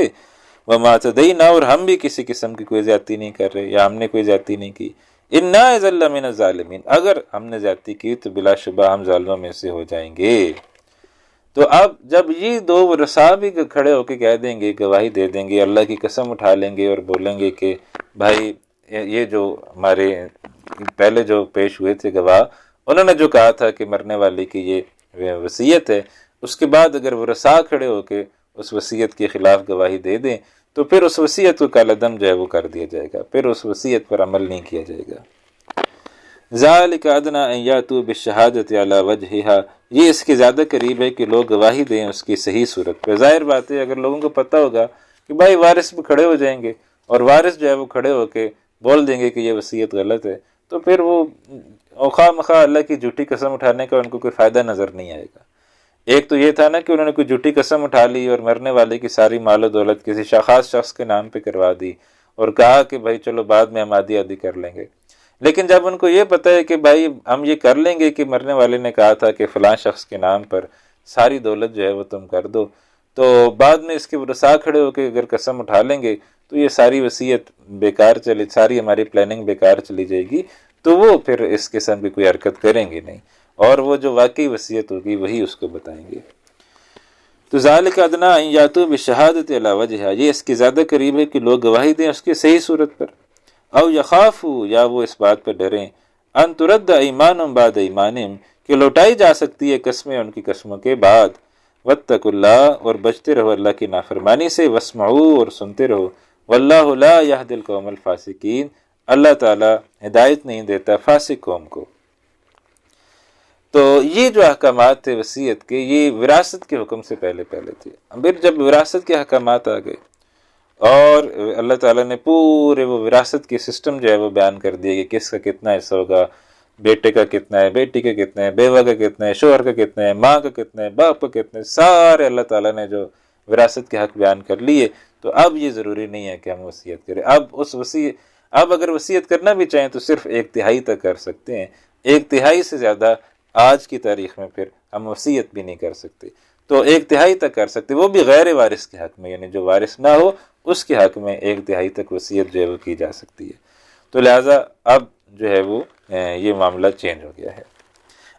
وَمَا اعْتَدَيْنَا، اور ہم بھی کسی قسم کی کوئی زیادتی نہیں کر رہے یا ہم نے کوئی زیادتی نہیں کی، إِنَّا إِذًا لَمِنَ الظَّالِمِينَ، اگر ہم نے زیادتی کی تو بلا شبہ ہم ظالموں میں سے ہو جائیں گے۔ تو اب جب یہ دو ورثاء بھی کھڑے ہو کے کہہ دیں گے، گواہی دے دیں گے، اللہ کی قسم اٹھا لیں گے اور بولیں گے کہ بھائی یہ جو ہمارے پہلے جو پیش ہوئے تھے گواہ، انہوں نے جو کہا تھا کہ مرنے والے کی یہ وصیت ہے، اس کے بعد اگر ورثاء کھڑے ہو کے اس وصیت کے خلاف گواہی دے دیں تو پھر اس وصیت کو کالعدم جو ہے وہ کر دیا جائے گا، پھر اس وصیت پر عمل نہیں کیا جائے گا۔ ذالک ادنیٰ ان یاتوا بالشہادۃ علی وجہہا، یہ اس کے زیادہ قریب ہے کہ لوگ گواہی دیں اس کی صحیح صورت پہ۔ ظاہر بات ہے اگر لوگوں کو پتہ ہوگا کہ بھائی وارث بھی کھڑے ہو جائیں گے اور وارث جو ہے وہ کھڑے ہو کے بول دیں گے کہ یہ وصیت غلط ہے، تو پھر وہ خواہ مخواہ اللہ کی جھوٹی قسم اٹھانے کا ان کو کوئی فائدہ نظر نہیں آئے گا۔ ایک تو یہ تھا نا کہ انہوں نے کوئی جھوٹی قسم اٹھا لی اور مرنے والے کی ساری مال و دولت کسی خاص شخص کے نام پہ کروا دی اور کہا کہ بھائی چلو بعد میں ہم آدھی آدھی کر لیں گے، لیکن جب ان کو یہ پتہ ہے کہ بھائی ہم یہ کر لیں گے کہ مرنے والے نے کہا تھا کہ فلاں شخص کے نام پر ساری دولت جو ہے وہ تم کر دو، تو بعد میں اس کے ورثاء کھڑے ہو کے اگر قسم اٹھا لیں گے تو یہ ساری وصیت بیکار چلی، ساری ہماری پلاننگ بیکار چلی جائے گی، تو وہ پھر اس قسم کی کوئی حرکت کریں گے نہیں، اور وہ جو واقعی وصیت ہوگی وہی اس کو بتائیں گے۔ تو ذالک ادنیٰ ان یاتوا بالشہادۃ علی وجہہا، یہ اس کے زیادہ قریب ہے کہ لوگ گواہی دیں اس کی صحیح صورت پر، او یخافوا، یا وہ اس بات پر ڈریں، ان ترد ایمانہم بعد ایمانہم، کہ لوٹائی جا سکتی ہے قسمیں ان کی قسموں کے بعد، واتقوا اللہ، اور بچتے رہو اللہ کی نافرمانی سے، واسمعوا، اور سنتے رہو، واللہ لا یہدی القوم الفاسقین، اللہ تعالی ہدایت نہیں دیتا فاسق قوم کو۔ تو یہ جو احکامات تھے وصیت کے، یہ وراثت کے حکم سے پہلے تھے۔ پھر جب وراثت کے احکامات آ گئے اور اللہ تعالیٰ نے پورے وہ وراثت کے سسٹم جو ہے وہ بیان کر دیا کہ کس کا کتنا حصہ ہوگا، بیٹے کا کتنا ہے، بیٹی کا کتنا ہے، بیوہ کا کتنا ہے، شوہر کا کتنا ہے، ماں کا کتنا ہے، باپ کا کتنا ہے، سارے اللہ تعالیٰ نے جو وراثت کے حق بیان کر لیے، تو اب یہ ضروری نہیں ہے کہ ہم وصیت کریں۔ اب اگر وصیت کرنا بھی چاہیں تو صرف 1/3 تک کر سکتے ہیں، 1/3 سے زیادہ آج کی تاریخ میں پھر ہم وصیت بھی نہیں کر سکتے، تو 1/3 تک کر سکتے، وہ بھی غیر وارث کے حق میں، یعنی جو وارث نہ ہو اس کے حق میں 1/3 تک وصیت جو ہے وہ کی جا سکتی ہے۔ تو لہٰذا اب جو ہے وہ یہ معاملہ چینج ہو گیا ہے۔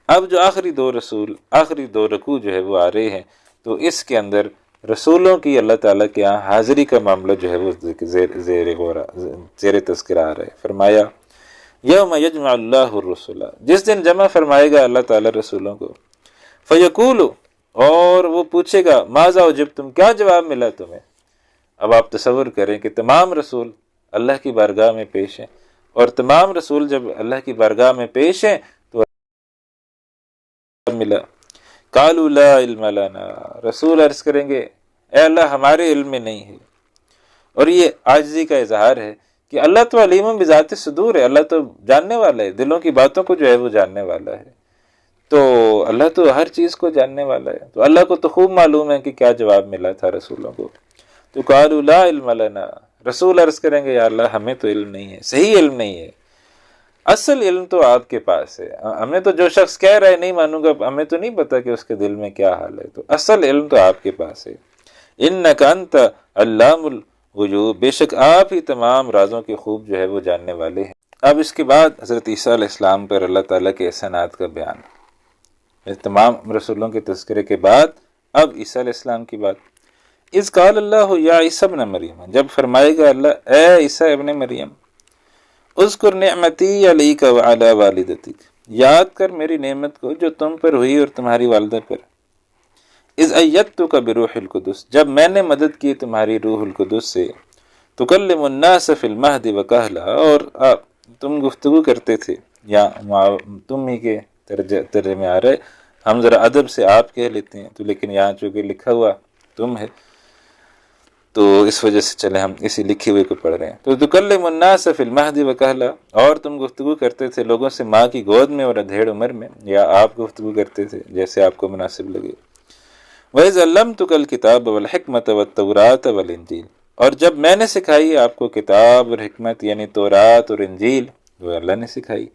اب جو آخری دو رکوع جو ہے وہ آ رہے ہیں، تو اس کے اندر رسولوں کی اللہ تعالیٰ کے یہاں حاضری کا معاملہ جو ہے وہ زیر تذکرہ آ رہا ہے۔ فرمایا یوم یجمع اللہ الرسل، جس دن جمع فرمائے گا اللہ تعالیٰ رسولوں کو، فیقول، اور وہ پوچھے گا، ماذا اجبتم، کیا جواب ملا تمہیں۔ اب آپ تصور کریں کہ تمام رسول اللہ کی بارگاہ میں پیش ہیں، اور تمام رسول جب اللہ کی بارگاہ میں پیش ہیں تو ملا، قالوا لا علم لنا، رسول عرض کریں گے اے اللہ ہمارے علم میں نہیں ہے۔ اور یہ عاجزی کا اظہار ہے کہ اللہ تو علیم بذات الصدور ہے، اللہ تو جاننے والا ہے، دلوں کی باتوں کو جو ہے وہ جاننے والا ہے، تو اللہ تو ہر چیز کو جاننے والا ہے، تو اللہ کو تو خوب معلوم ہے کہ کیا جواب ملا تھا رسولوں کو۔ تو قالوا لا علم لنا، رسول عرض کریں گے یا اللہ ہمیں تو علم نہیں ہے، صحیح علم نہیں ہے، اصل علم تو آپ کے پاس ہے، ہمیں تو جو شخص کہہ رہا ہے نہیں مانوں گا، ہمیں تو نہیں پتا کہ اس کے دل میں کیا حال ہے، تو اصل علم تو آپ کے پاس ہے۔ انک انت علام الغیوب، بے شک آپ ہی تمام رازوں کے خوب جو ہے وہ جاننے والے ہیں۔ اب اس کے بعد حضرت عیسیٰ علیہ السلام پر اللہ تعالیٰ کے احسانات کا بیان، تمام رسولوں کے تذکرے کے بعد اب عیسیٰ علیہ السلام کی بات۔ اذ قال اللہ یا عیسیٰ ابن مریم، جب فرمائے گا اللہ اے عیسیٰ ابن مریم، اذکر نعمتی علیک وعلی والدتک، یاد کر میری نعمت کو جو تم پر ہوئی اور تمہاری والدہ پر، اذ ایدتک بروح القدس، جب میں نے مدد کی تمہاری روح القدس سے، تکلم الناس فی المہد وکہلا، اور تم گفتگو کرتے تھے، یا تم ہی کے ترجمے آ رہے، ہم ذرا ادب سے آپ کہہ لیتے ہیں، تو لیکن یہاں چونکہ لکھا ہوا تم ہے تو اس وجہ سے چلے ہم اسی لکھے ہوئے کو پڑھ رہے ہیں۔ تو تکلم الناس فی المہد وکہلا، اور تم گفتگو کرتے تھے لوگوں سے ماں کی گود میں اور ادھیڑ عمر میں، یا آپ گفتگو کرتے تھے جیسے آپ کو مناسب لگے۔ وَإِذْ عَلَّمْتُكَ الْكِتَابَ وَالْحِكْمَةَ وَالتَّوْرَاةَ وَالْإِنْجِيلَ، اور جب میں نے سکھائی آپ کو کتاب اور حکمت، یعنی تورات اور انجیل، وہ اللہ نے سکھائی۔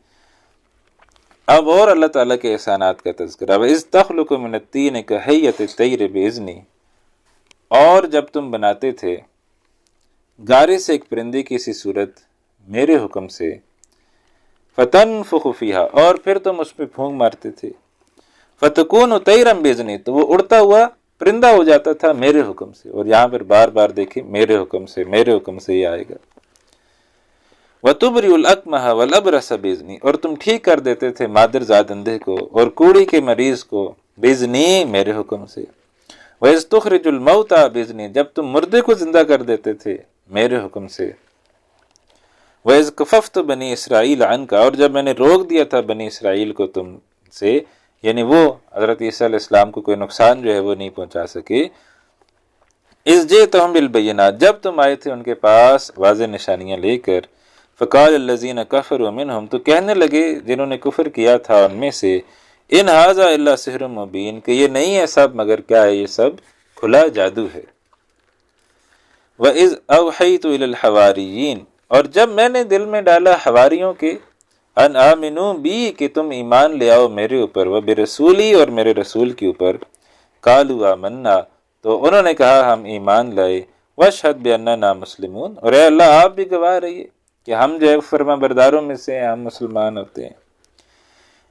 اب اور اللہ تعالیٰ کے احسانات کا تذکرہ، وَإِذْ تَخْلُقُ مِنَ الطِّينِ كَهَيْئَةِ الطَّيْرِ بِإِذْنِي، اور جب تم بناتے تھے گارے سے ایک پرندے کی سی صورت میرے حکم سے، فَتَنْفُخُ فِيهَا، اور پھر تم اس پہ پھونک مارتے تھے، فَتَكُونُ طَيْرًا بِإِذْنِي، تو وہ اڑتا ہوا پرندہ ہو جاتا تھا میرے حکم سے۔ اور یہاں پر بار بار دیکھیں میرے حکم سے، میرے حکم سے یہ آئے گا۔ وَتُبْرِئُ الْأَكْمَحَ وَالْأَبْرَصَ بِإِذْنِي، اور تم ٹھیک کر دیتے تھے مادر زاد اندھے کو اور کوڑی کے مریض کو، بِإِذْنِی، میرے حکم سے۔ وَإِذْ تُخْرِجُ الْمَوْتَى بِإِذْنِی، جب تم مردے کو زندہ کر دیتے تھے میرے حکم سے۔ وَإِذْ كَفَفْتُ بَنِي إِسْرَائِيلَ عَنْكَ، اور جب میں نے روک دیا تھا بنی اسرائیل کو تم سے، یعنی وہ حضرت عیسیٰ علیہ السلام کو کوئی نقصان جو ہے وہ نہیں پہنچا سکے۔ اِذْ جِئْتُهُم بِالْبَيِّنَاتِ، جب تم آئے تھے ان کے پاس واضح نشانیاں لے کر، فقال الذین کفروا منہم، تو کہنے لگے جنہوں نے کفر کیا تھا ان میں سے، ان ھذا الا سحر مبین، کہ یہ نہیں ہے سب مگر کیا ہے، یہ سب کھلا جادو ہے۔ وَإِذْ أَوْحَيْتُ إِلَى الْحَوَارِيِّينَ، اور جب میں نے دل میں ڈالا حواریوں کے، ان آمنوا بی، کہ تم ایمان لے آؤ میرے اوپر، وبرسولی، اور میرے رسول کے اوپر، قالوا آمنا، تو انہوں نے کہا ہم ایمان لائے، واشہد بأننا مسلمون، اور اے اللہ آپ بھی گواہ رہیے کہ ہم جو ہے فرما برداروں میں سے ہیں، ہم مسلمان ہوتے ہیں۔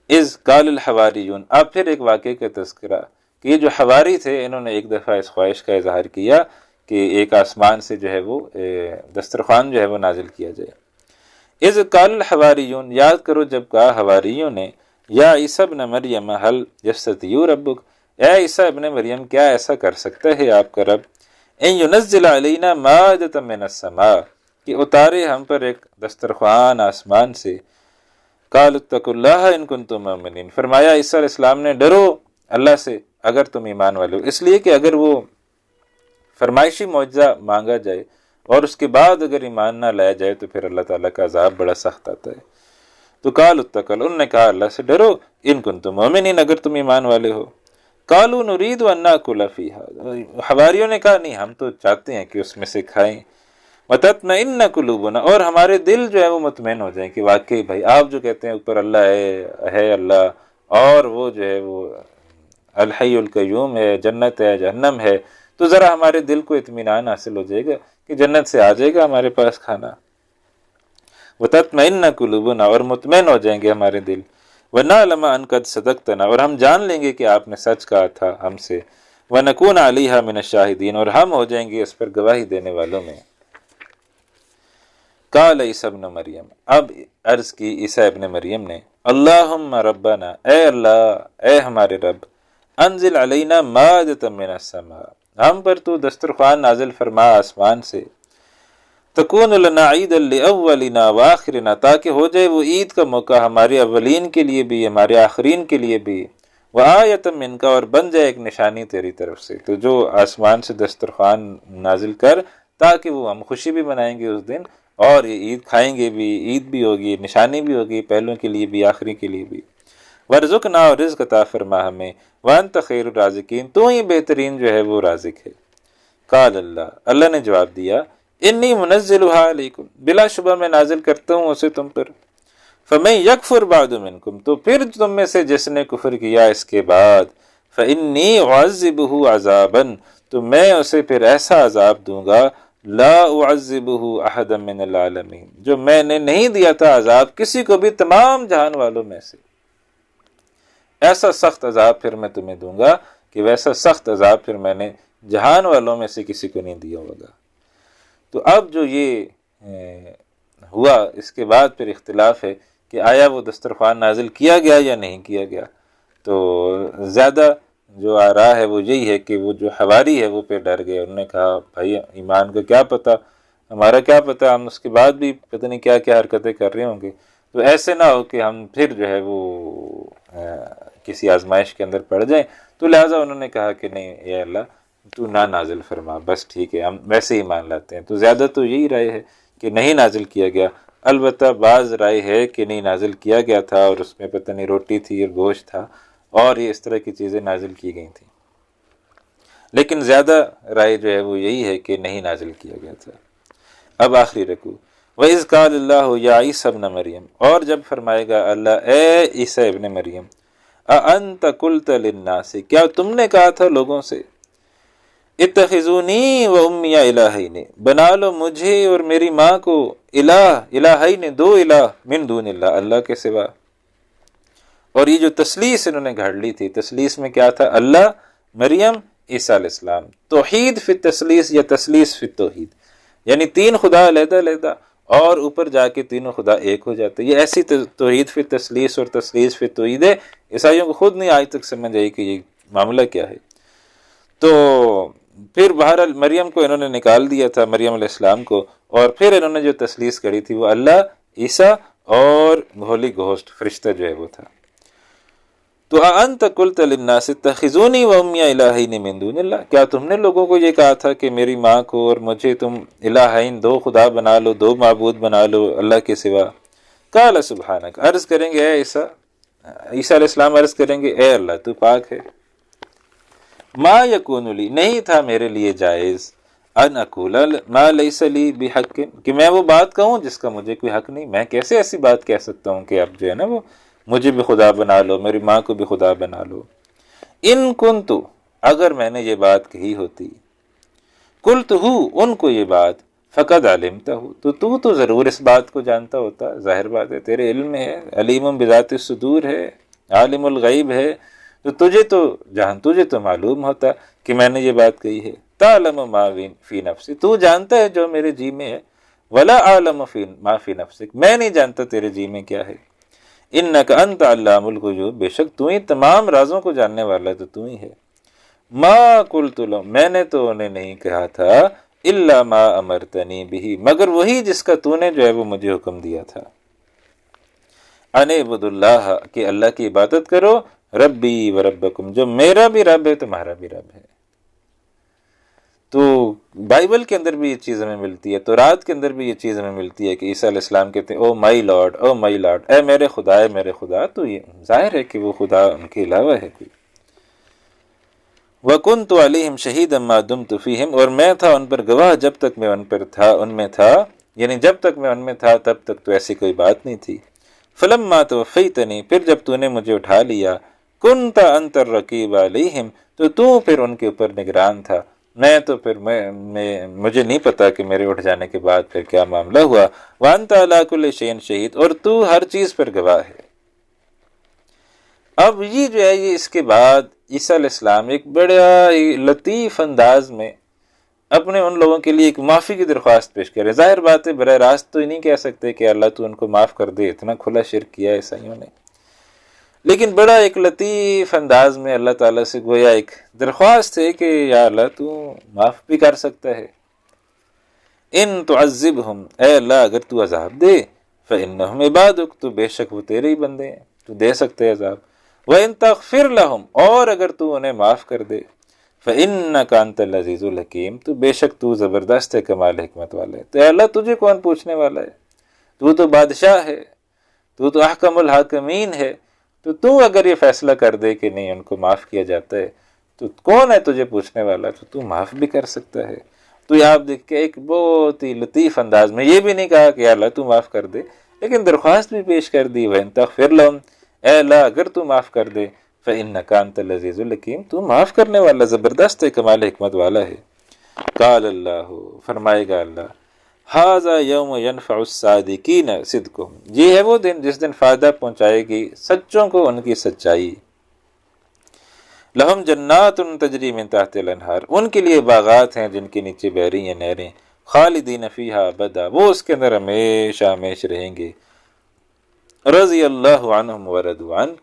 اذ قال الحواریون، اب پھر ایک واقعے کا تذکرہ کہ یہ جو حواری تھے انہوں نے ایک دفعہ اس خواہش کا اظہار کیا کہ ایک آسمان سے جو ہے وہ دسترخوان جو ہے وہ نازل کیا جائے۔ اذ قال الحواریون، یاد کرو جب کہا حواریوں نے، یا عیسیٰ ابن مریم هل یستطیع ربک، اے عیسیٰ ابن مریم کیا ایسا کر سکتا ہے آپ کا رب، ان ینزل علینا مائدۃ من السماء، کہ اتارے ہم پر ایک دسترخوان آسمان سے۔ قالوا اتقوا اللہ ان کنتم مؤمنین، فرمایا عیسیٰ علیہ السلام نے ڈرو اللہ سے اگر تم ایمان والے ہو، اس لیے کہ اگر وہ فرمائشی معجزہ مانگا جائے اور اس کے بعد اگر ایمان نہ لایا جائے تو پھر اللہ تعالیٰ کا عذاب بڑا سخت آتا ہے۔ تو قالوا اتقوا، انہوں نے کہا اللہ سے ڈرو، ان کنتم مؤمنین، اگر تم ایمان والے ہو۔ قالوا نريد ان ناكل فيها، حواریوں نے کہا نہیں ہم تو چاہتے ہیں کہ اس میں سے کھائیں، وتطمئن قلوبنا، اور ہمارے دل جو ہے وہ مطمئن ہو جائیں کہ واقعی بھائی آپ جو کہتے ہیں اوپر اللہ ہے اللہ، اور وہ جو ہے وہ الحی القیوم ہے، جنت ہے جہنم ہے، تو ذرا ہمارے دل کو اطمینان حاصل ہو جائے گا کہ جنت سے آ جائے گا ہمارے پاس کھانا۔ وتطمئن قلوبنا، اور مطمئن ہو جائیں گے ہمارے دل، وَنَعْلَمَ أَنْ قَدْ صَدَقْتَنَا، اور ہم جان لیں گے کہ آپ نے سچ کہا تھا ہم سے، وَنَكُونَ عَلَيْهَا مِنَ الشَّاهِدِينَ، اور ہم ہو جائیں گے اس پر گواہی دینے والوں میں۔ قال عیسیٰ ابن مریم، اب عرض کی عیسیٰ ابن مریم نے، اللہم ربنا، اے اللہ اے ہمارے رب، انزل علینا مائدۃ من السماء، ہم پر تو دسترخوان نازل فرما آسمان سے، تکون لنا عیدا لاولنا وآخرنا، تاکہ ہو جائے وہ عید کا موقع ہمارے اولین کے لیے بھی ہمارے آخرین کے لیے بھی، وآیۃ منک، اور بن جائے ایک نشانی تیری طرف سے، تو جو آسمان سے دسترخوان نازل کر تاکہ وہ ہم خوشی بھی منائیں گے اس دن، اور یہ عید کھائیں گے بھی، عید بھی ہوگی، نشانی بھی ہوگی، پہلوں کے لیے بھی آخری کے لیے بھی۔ ورزقنا، اور رزق عطا فرما ہمیں، وانت خیر الرازقین، تو ہی بہترین جو ہے وہ رازق ہے۔ قال اللہ، اللہ نے جواب دیا، انی منزلها علیکم، بلا شبہ میں نازل کرتا ہوں اسے تم پر، فمن یکفر بعد منکم، تو پھر تم میں سے جس نے کفر کیا اس کے بعد، فانی اعذبہ عذابا، تو میں اسے پھر ایسا عذاب دوں گا، لا اعذبہ احدا من العالمین، جو میں نے نہیں دیا تھا عذاب کسی کو بھی تمام جہان والوں میں سے، ایسا سخت عذاب پھر میں تمہیں دوں گا کہ ویسا سخت عذاب پھر میں نے جہان والوں میں سے کسی کو نہیں دیا ہوگا۔ تو اب جو یہ ہوا اس کے بعد پھر اختلاف ہے کہ آیا وہ دسترخوان نازل کیا گیا یا نہیں کیا گیا، تو زیادہ جو آ رہا ہے وہ یہی ہے کہ وہ جو حواری ہے وہ پہ ڈر گئے، انہوں نے کہا بھائی ایمان کا کیا پتہ، ہمارا کیا پتہ، ہم اس کے بعد بھی پتہ نہیں کیا کیا حرکتیں کر رہے ہوں گے، تو ایسے نہ ہو کہ ہم پھر جو ہے وہ کسی آزمائش کے اندر پڑ جائیں، تو لہٰذا انہوں نے کہا کہ نہیں اے اللہ تو نہ نازل فرما، بس ٹھیک ہے ہم ویسے ہی مان لاتے ہیں۔ تو زیادہ تو یہی رائے ہے کہ نہیں نازل کیا گیا، البتہ بعض رائے ہے کہ نہیں نازل کیا گیا تھا اور اس میں پتہ نہیں روٹی تھی اور گوشت تھا اور یہ اس طرح کی چیزیں نازل کی گئی تھیں، لیکن زیادہ رائے جو ہے وہ یہی ہے کہ نہیں نازل کیا گیا تھا۔ اب آخری رکوع، وَإِذْ قَالَ اللَّهُ يَا عِيسَى ابْنَ مَرْيَمَ، اور جب فرمائے گا اللہ اے عیسیٰ ابن مریم، أَأَنْتَ قُلْتَ لِلنَّاسِ، کیا تم نے کہا تھا لوگوں سے، اتخذونی و امی الہین، بنا لو مجھے اور میری ماں کو الہین، دو الہ من دون اللہ، اللہ کے سوا۔ اور یہ جو تثلیث انہوں نے گھڑ لی تھی، تثلیث میں کیا تھا، اللہ، مریم، عیسیٰ علیہ السلام، توحید فی التثلیث یا تثلیث فی التوحید، یعنی تین خدا علیحدہ علیحدہ اور اوپر جا کے تینوں خدا ایک ہو جاتے۔ یہ ایسی توحید فی التثلیث اور تثلیث فی التوحید ہے، عیسائیوں کو خود نہیں آج تک سمجھ آئی کہ یہ معاملہ کیا ہے۔ تو پھر بہرحال مریم کو انہوں نے نکال دیا تھا، مریم علیہ السلام کو، اور پھر انہوں نے جو تثلیث کری تھی وہ اللہ، عیسیٰ اور ہولی گھوسٹ، فرشتہ جو ہے وہ تھا۔ تو انت قلت للناس اتخذونی و امی الہین من دون اللہ، کیا تم نے لوگوں کو یہ کہا تھا کہ میری ماں کو اور مجھے تم الہین، دو خدا بنا لو، دو معبود بنا لو اللہ کے سوا؟ قال سبحانک، عرض کریں گے اے عیسیٰ علیہ السلام عرض کریں گے اے اللہ تو پاک ہے، ما یکون لی، نہیں تھا میرے لیے جائز، ان اقول ما لیس لی بحق، کہ میں وہ بات کہوں جس کا مجھے کوئی حق نہیں۔ میں کیسے ایسی بات کہہ سکتا ہوں کہ اب جو ہے نا وہ مجھے بھی خدا بنا لو، میری ماں کو بھی خدا بنا لو۔ ان کنت، اگر میں نے یہ بات کہی ہوتی، قلت ہو، ان کو یہ بات، فقد علمتہ، تو ضرور اس بات کو جانتا ہوتا، ظاہر بات ہے تیرے علم میں ہے، علیم بذات الصدور ہے، عالم الغیب ہے، تو تجھے تو معلوم ہوتا کہ میں نے یہ بات کہی ہے۔ تعلم ما فی نفسی، تو جانتا ہے جو میرے جی میں ہے، ولا اعلم ما فی نفسک، میں نہیں جانتا تیرے جی میں کیا ہے۔ انک انت علام الغیوب، بے شک تو ہی تمام رازوں کو جاننے والا ہے، تو ہی ہے۔ ما قلت لهم، میں نے تو انہیں نہیں کہا تھا، الا ما امرتنی بہ، مگر وہی جس کا تو نے جو ہے وہ مجھے حکم دیا تھا، ان اعبدوا اللہ، کہ اللہ کی عبادت کرو، ربی و ربکم، جو میرا بھی رب ہے تمہارا بھی رب ہے۔ تو بائبل کے اندر بھی یہ چیز ہمیں ملتی ہے، تورات کے اندر بھی یہ چیز ہمیں ملتی ہے کہ عیسیٰ علیہ السلام کہتے ہیں او مائی لارڈ، او مائی لارڈ، اے میرے خدا، اے میرے خدا، تو یہ ظاہر ہے کہ وہ خدا ان کے علاوہ ہے کوئی۔ وَكُنْتُ عَلَيْهِمْ شَهِيدًا مَا دُمْتُ فِيهِمْ، اور میں تھا ان پر گواہ جب تک میں ان میں تھا، یعنی جب تک میں ان میں تھا تب تک تو ایسی کوئی بات نہیں تھی۔ فَلَمَّا تَوَفَّيْتَنِي، پھر جب تو نے مجھے اٹھا لیا، كُنْتَ أَنْتَ الرَّقِيبُ عَلَيْهِمْ، تو پھر ان کے اوپر نگران تھا، میں تو پھر مجھے نہیں پتا کہ میرے اٹھ جانے کے بعد پھر کیا معاملہ ہوا۔ وَأَنْتَ عَلَىٰ كُلِّ شَيْءٍ شَهِيدٌ، اور تو ہر چیز پر گواہ ہے۔ اب یہ جو ہے یہ اس کے بعد عیسیٰ علیہ السلام ایک بڑا لطیف انداز میں اپنے ان لوگوں کے لیے ایک معافی کی درخواست پیش کرے۔ ظاہر بات ہے براہ راست تو ہی نہیں کہہ سکتے کہ اللہ تو ان کو معاف کر دے، اتنا کھلا شرک کیا ہے عیسائیوں نے، لیکن بڑا ایک لطیف انداز میں اللہ تعالیٰ سے گویا ایک درخواست ہے کہ یا اللہ تو معاف بھی کر سکتا ہے۔ ان تعذبہم، اے اللہ اگر تو عذاب دے، فإنہم عبادک، تو بے شک وہ تیرے ہی بندے ہیں، تو دے سکتے عذاب۔ وَإِن تَغْفِرْ لَهُمْ، اور اگر تو انہیں معاف کر دے، فَإِنَّكَ أَنْتَ الْعَزِيزُ الْحَكِيمُ، تو بے شک تو زبردست ہے، کمال حکمت والا ہے۔ تو اے اللہ تجھے کون پوچھنے والا ہے، تو بادشاہ ہے، تو احکم الحاکمین ہے، تو اگر یہ فیصلہ کر دے کہ نہیں ان کو معاف کیا جاتا ہے تو کون ہے تجھے پوچھنے والا، تو معاف بھی کر سکتا ہے۔ تو یہ آپ دیکھ کے ایک بہت ہی لطیف انداز میں یہ بھی نہیں کہا کہ اللہ تو معاف کر دے، لیکن درخواست بھی پیش کر دی، وَإِن تَغْفِرْ لَهُمْ، اے اللہ اگر تو معاف کر دے، فَإِنَّكَ أَنْتَ الْعَزِيزُ الْحَكِيمُ، تو معاف کرنے والا زبردست ہے، کمال حکمت والا ہے۔ قال اللہ، فرمائے گا اللہ، ھذا یوم ینفع الصادقین صدقہم، یہ ہے وہ دن جس دن فائدہ پہنچائے گی سچوں کو ان کی سچائی۔ لہم جنات تجری من تحت الانہار، ان کے لیے باغات ہیں جن کے نیچے بہہ رہی ہیں نہریں، خالدین فیہا ابدا، وہ اس کے اندر ہمیشہ ہمیش رہیں گے۔ رضی اللہ عنہم ورضوا عنہ،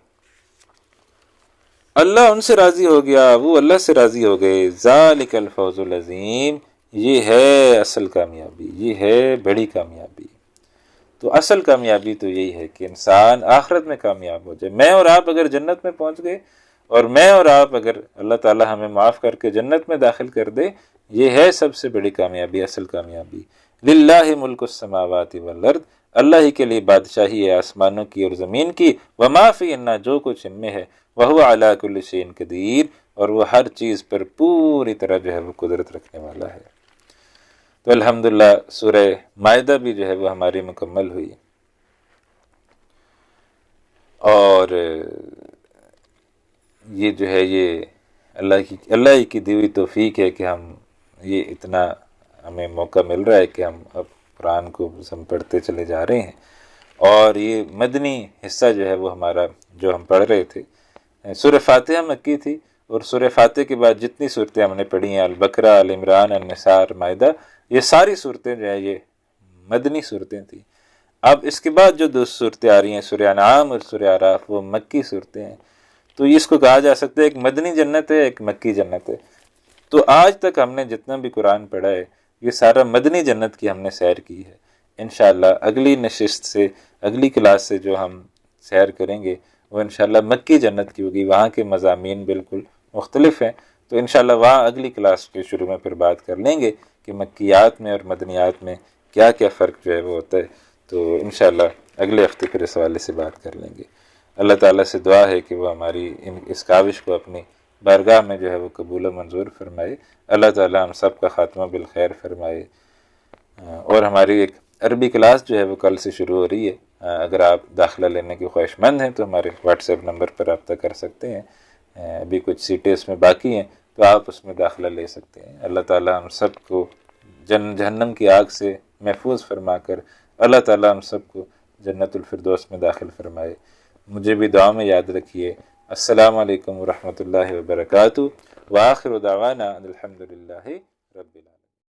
اللہ ان سے راضی ہو گیا، وہ اللہ سے راضی ہو گئے۔ ذالک الفوز العظیم، یہ ہے اصل کامیابی، یہ ہے بڑی کامیابی۔ تو اصل کامیابی تو یہی ہے کہ انسان آخرت میں کامیاب ہو جائے۔ میں اور آپ اگر جنت میں پہنچ گئے، اور میں اور آپ اگر اللہ تعالی ہمیں معاف کر کے جنت میں داخل کر دے، یہ ہے سب سے بڑی کامیابی، اصل کامیابی۔ للہ ملک السماوات والارض، اللہ ہی کے لیے بادشاہی ہے آسمانوں کی اور زمین کی، وما فیہن، جو کچھ ان میں ہے، وہو علی کل شیء قدیر، اور وہ ہر چیز پر پوری طرح جو ہے وہ قدرت رکھنے والا ہے۔ تو الحمدللہ سورہ مائدہ بھی جو ہے وہ ہماری مکمل ہوئی، اور یہ جو ہے یہ اللہ ہی کی دی ہوئی توفیق ہے کہ ہم یہ اتنا ہمیں موقع مل رہا ہے کہ ہم اب قرآن کو ہم پڑھتے چلے جا رہے ہیں۔ اور یہ مدنی حصہ جو ہے وہ ہمارا جو ہم پڑھ رہے تھے، سورہ فاتحہ مکی تھی، اور سورہ فاتحہ کے بعد جتنی صورتیں ہم نے پڑھی ہیں، البقرہ، آل عمران، النساء اور مائدہ، یہ ساری صورتیں جو ہیں یہ مدنی صورتیں تھیں۔ اب اس کے بعد جو دو صورتیں آ رہی ہیں، سورہ انعام اور سورہ اعراف، وہ مکی صورتیں ہیں، تو اس کو کہا جا سکتا ہے ایک مدنی جنت ہے، ایک مکی جنت ہے۔ تو آج تک ہم نے جتنا بھی قرآن پڑھا ہے، یہ سارا مدنی جنت کی ہم نے سیر کی ہے۔ انشاءاللہ اگلی نشست سے، اگلی کلاس سے جو ہم سیر کریں گے وہ انشاءاللہ مکی جنت کی ہوگی، وہاں کے مضامین بالکل مختلف ہیں، تو انشاءاللہ وہاں اگلی کلاس کے شروع میں پھر بات کر لیں گے کہ مکیات میں اور مدنیات میں کیا کیا فرق جو ہے وہ ہوتا ہے۔ تو انشاءاللہ اگلے ہفتے پھر اس حوالے سے بات کر لیں گے۔ اللہ تعالیٰ سے دعا ہے کہ وہ ہماری اس کاوش کو اپنی بارگاہ میں جو ہے وہ قبول و منظور فرمائے۔ اللہ تعالیٰ ہم سب کا خاتمہ بالخیر فرمائے۔ اور ہماری ایک عربی کلاس جو ہے وہ کل سے شروع ہو رہی ہے، اگر آپ داخلہ لینے کی خواہش مند ہیں تو ہمارے واٹس ایپ نمبر پر رابطہ کر سکتے ہیں۔ ابھی کچھ سیٹیں اس میں باقی ہیں تو آپ اس میں داخلہ لے سکتے ہیں۔ اللہ تعالیٰ ہم سب کو جہنم کی آگ سے محفوظ فرما کر اللہ تعالیٰ ہم سب کو جنت الفردوس میں داخل فرمائے۔ مجھے بھی دعا میں یاد رکھیے۔ السلام علیکم ورحمۃ اللہ وبرکاتہ، وآخر دعوانا الحمدللہ رب العالمین۔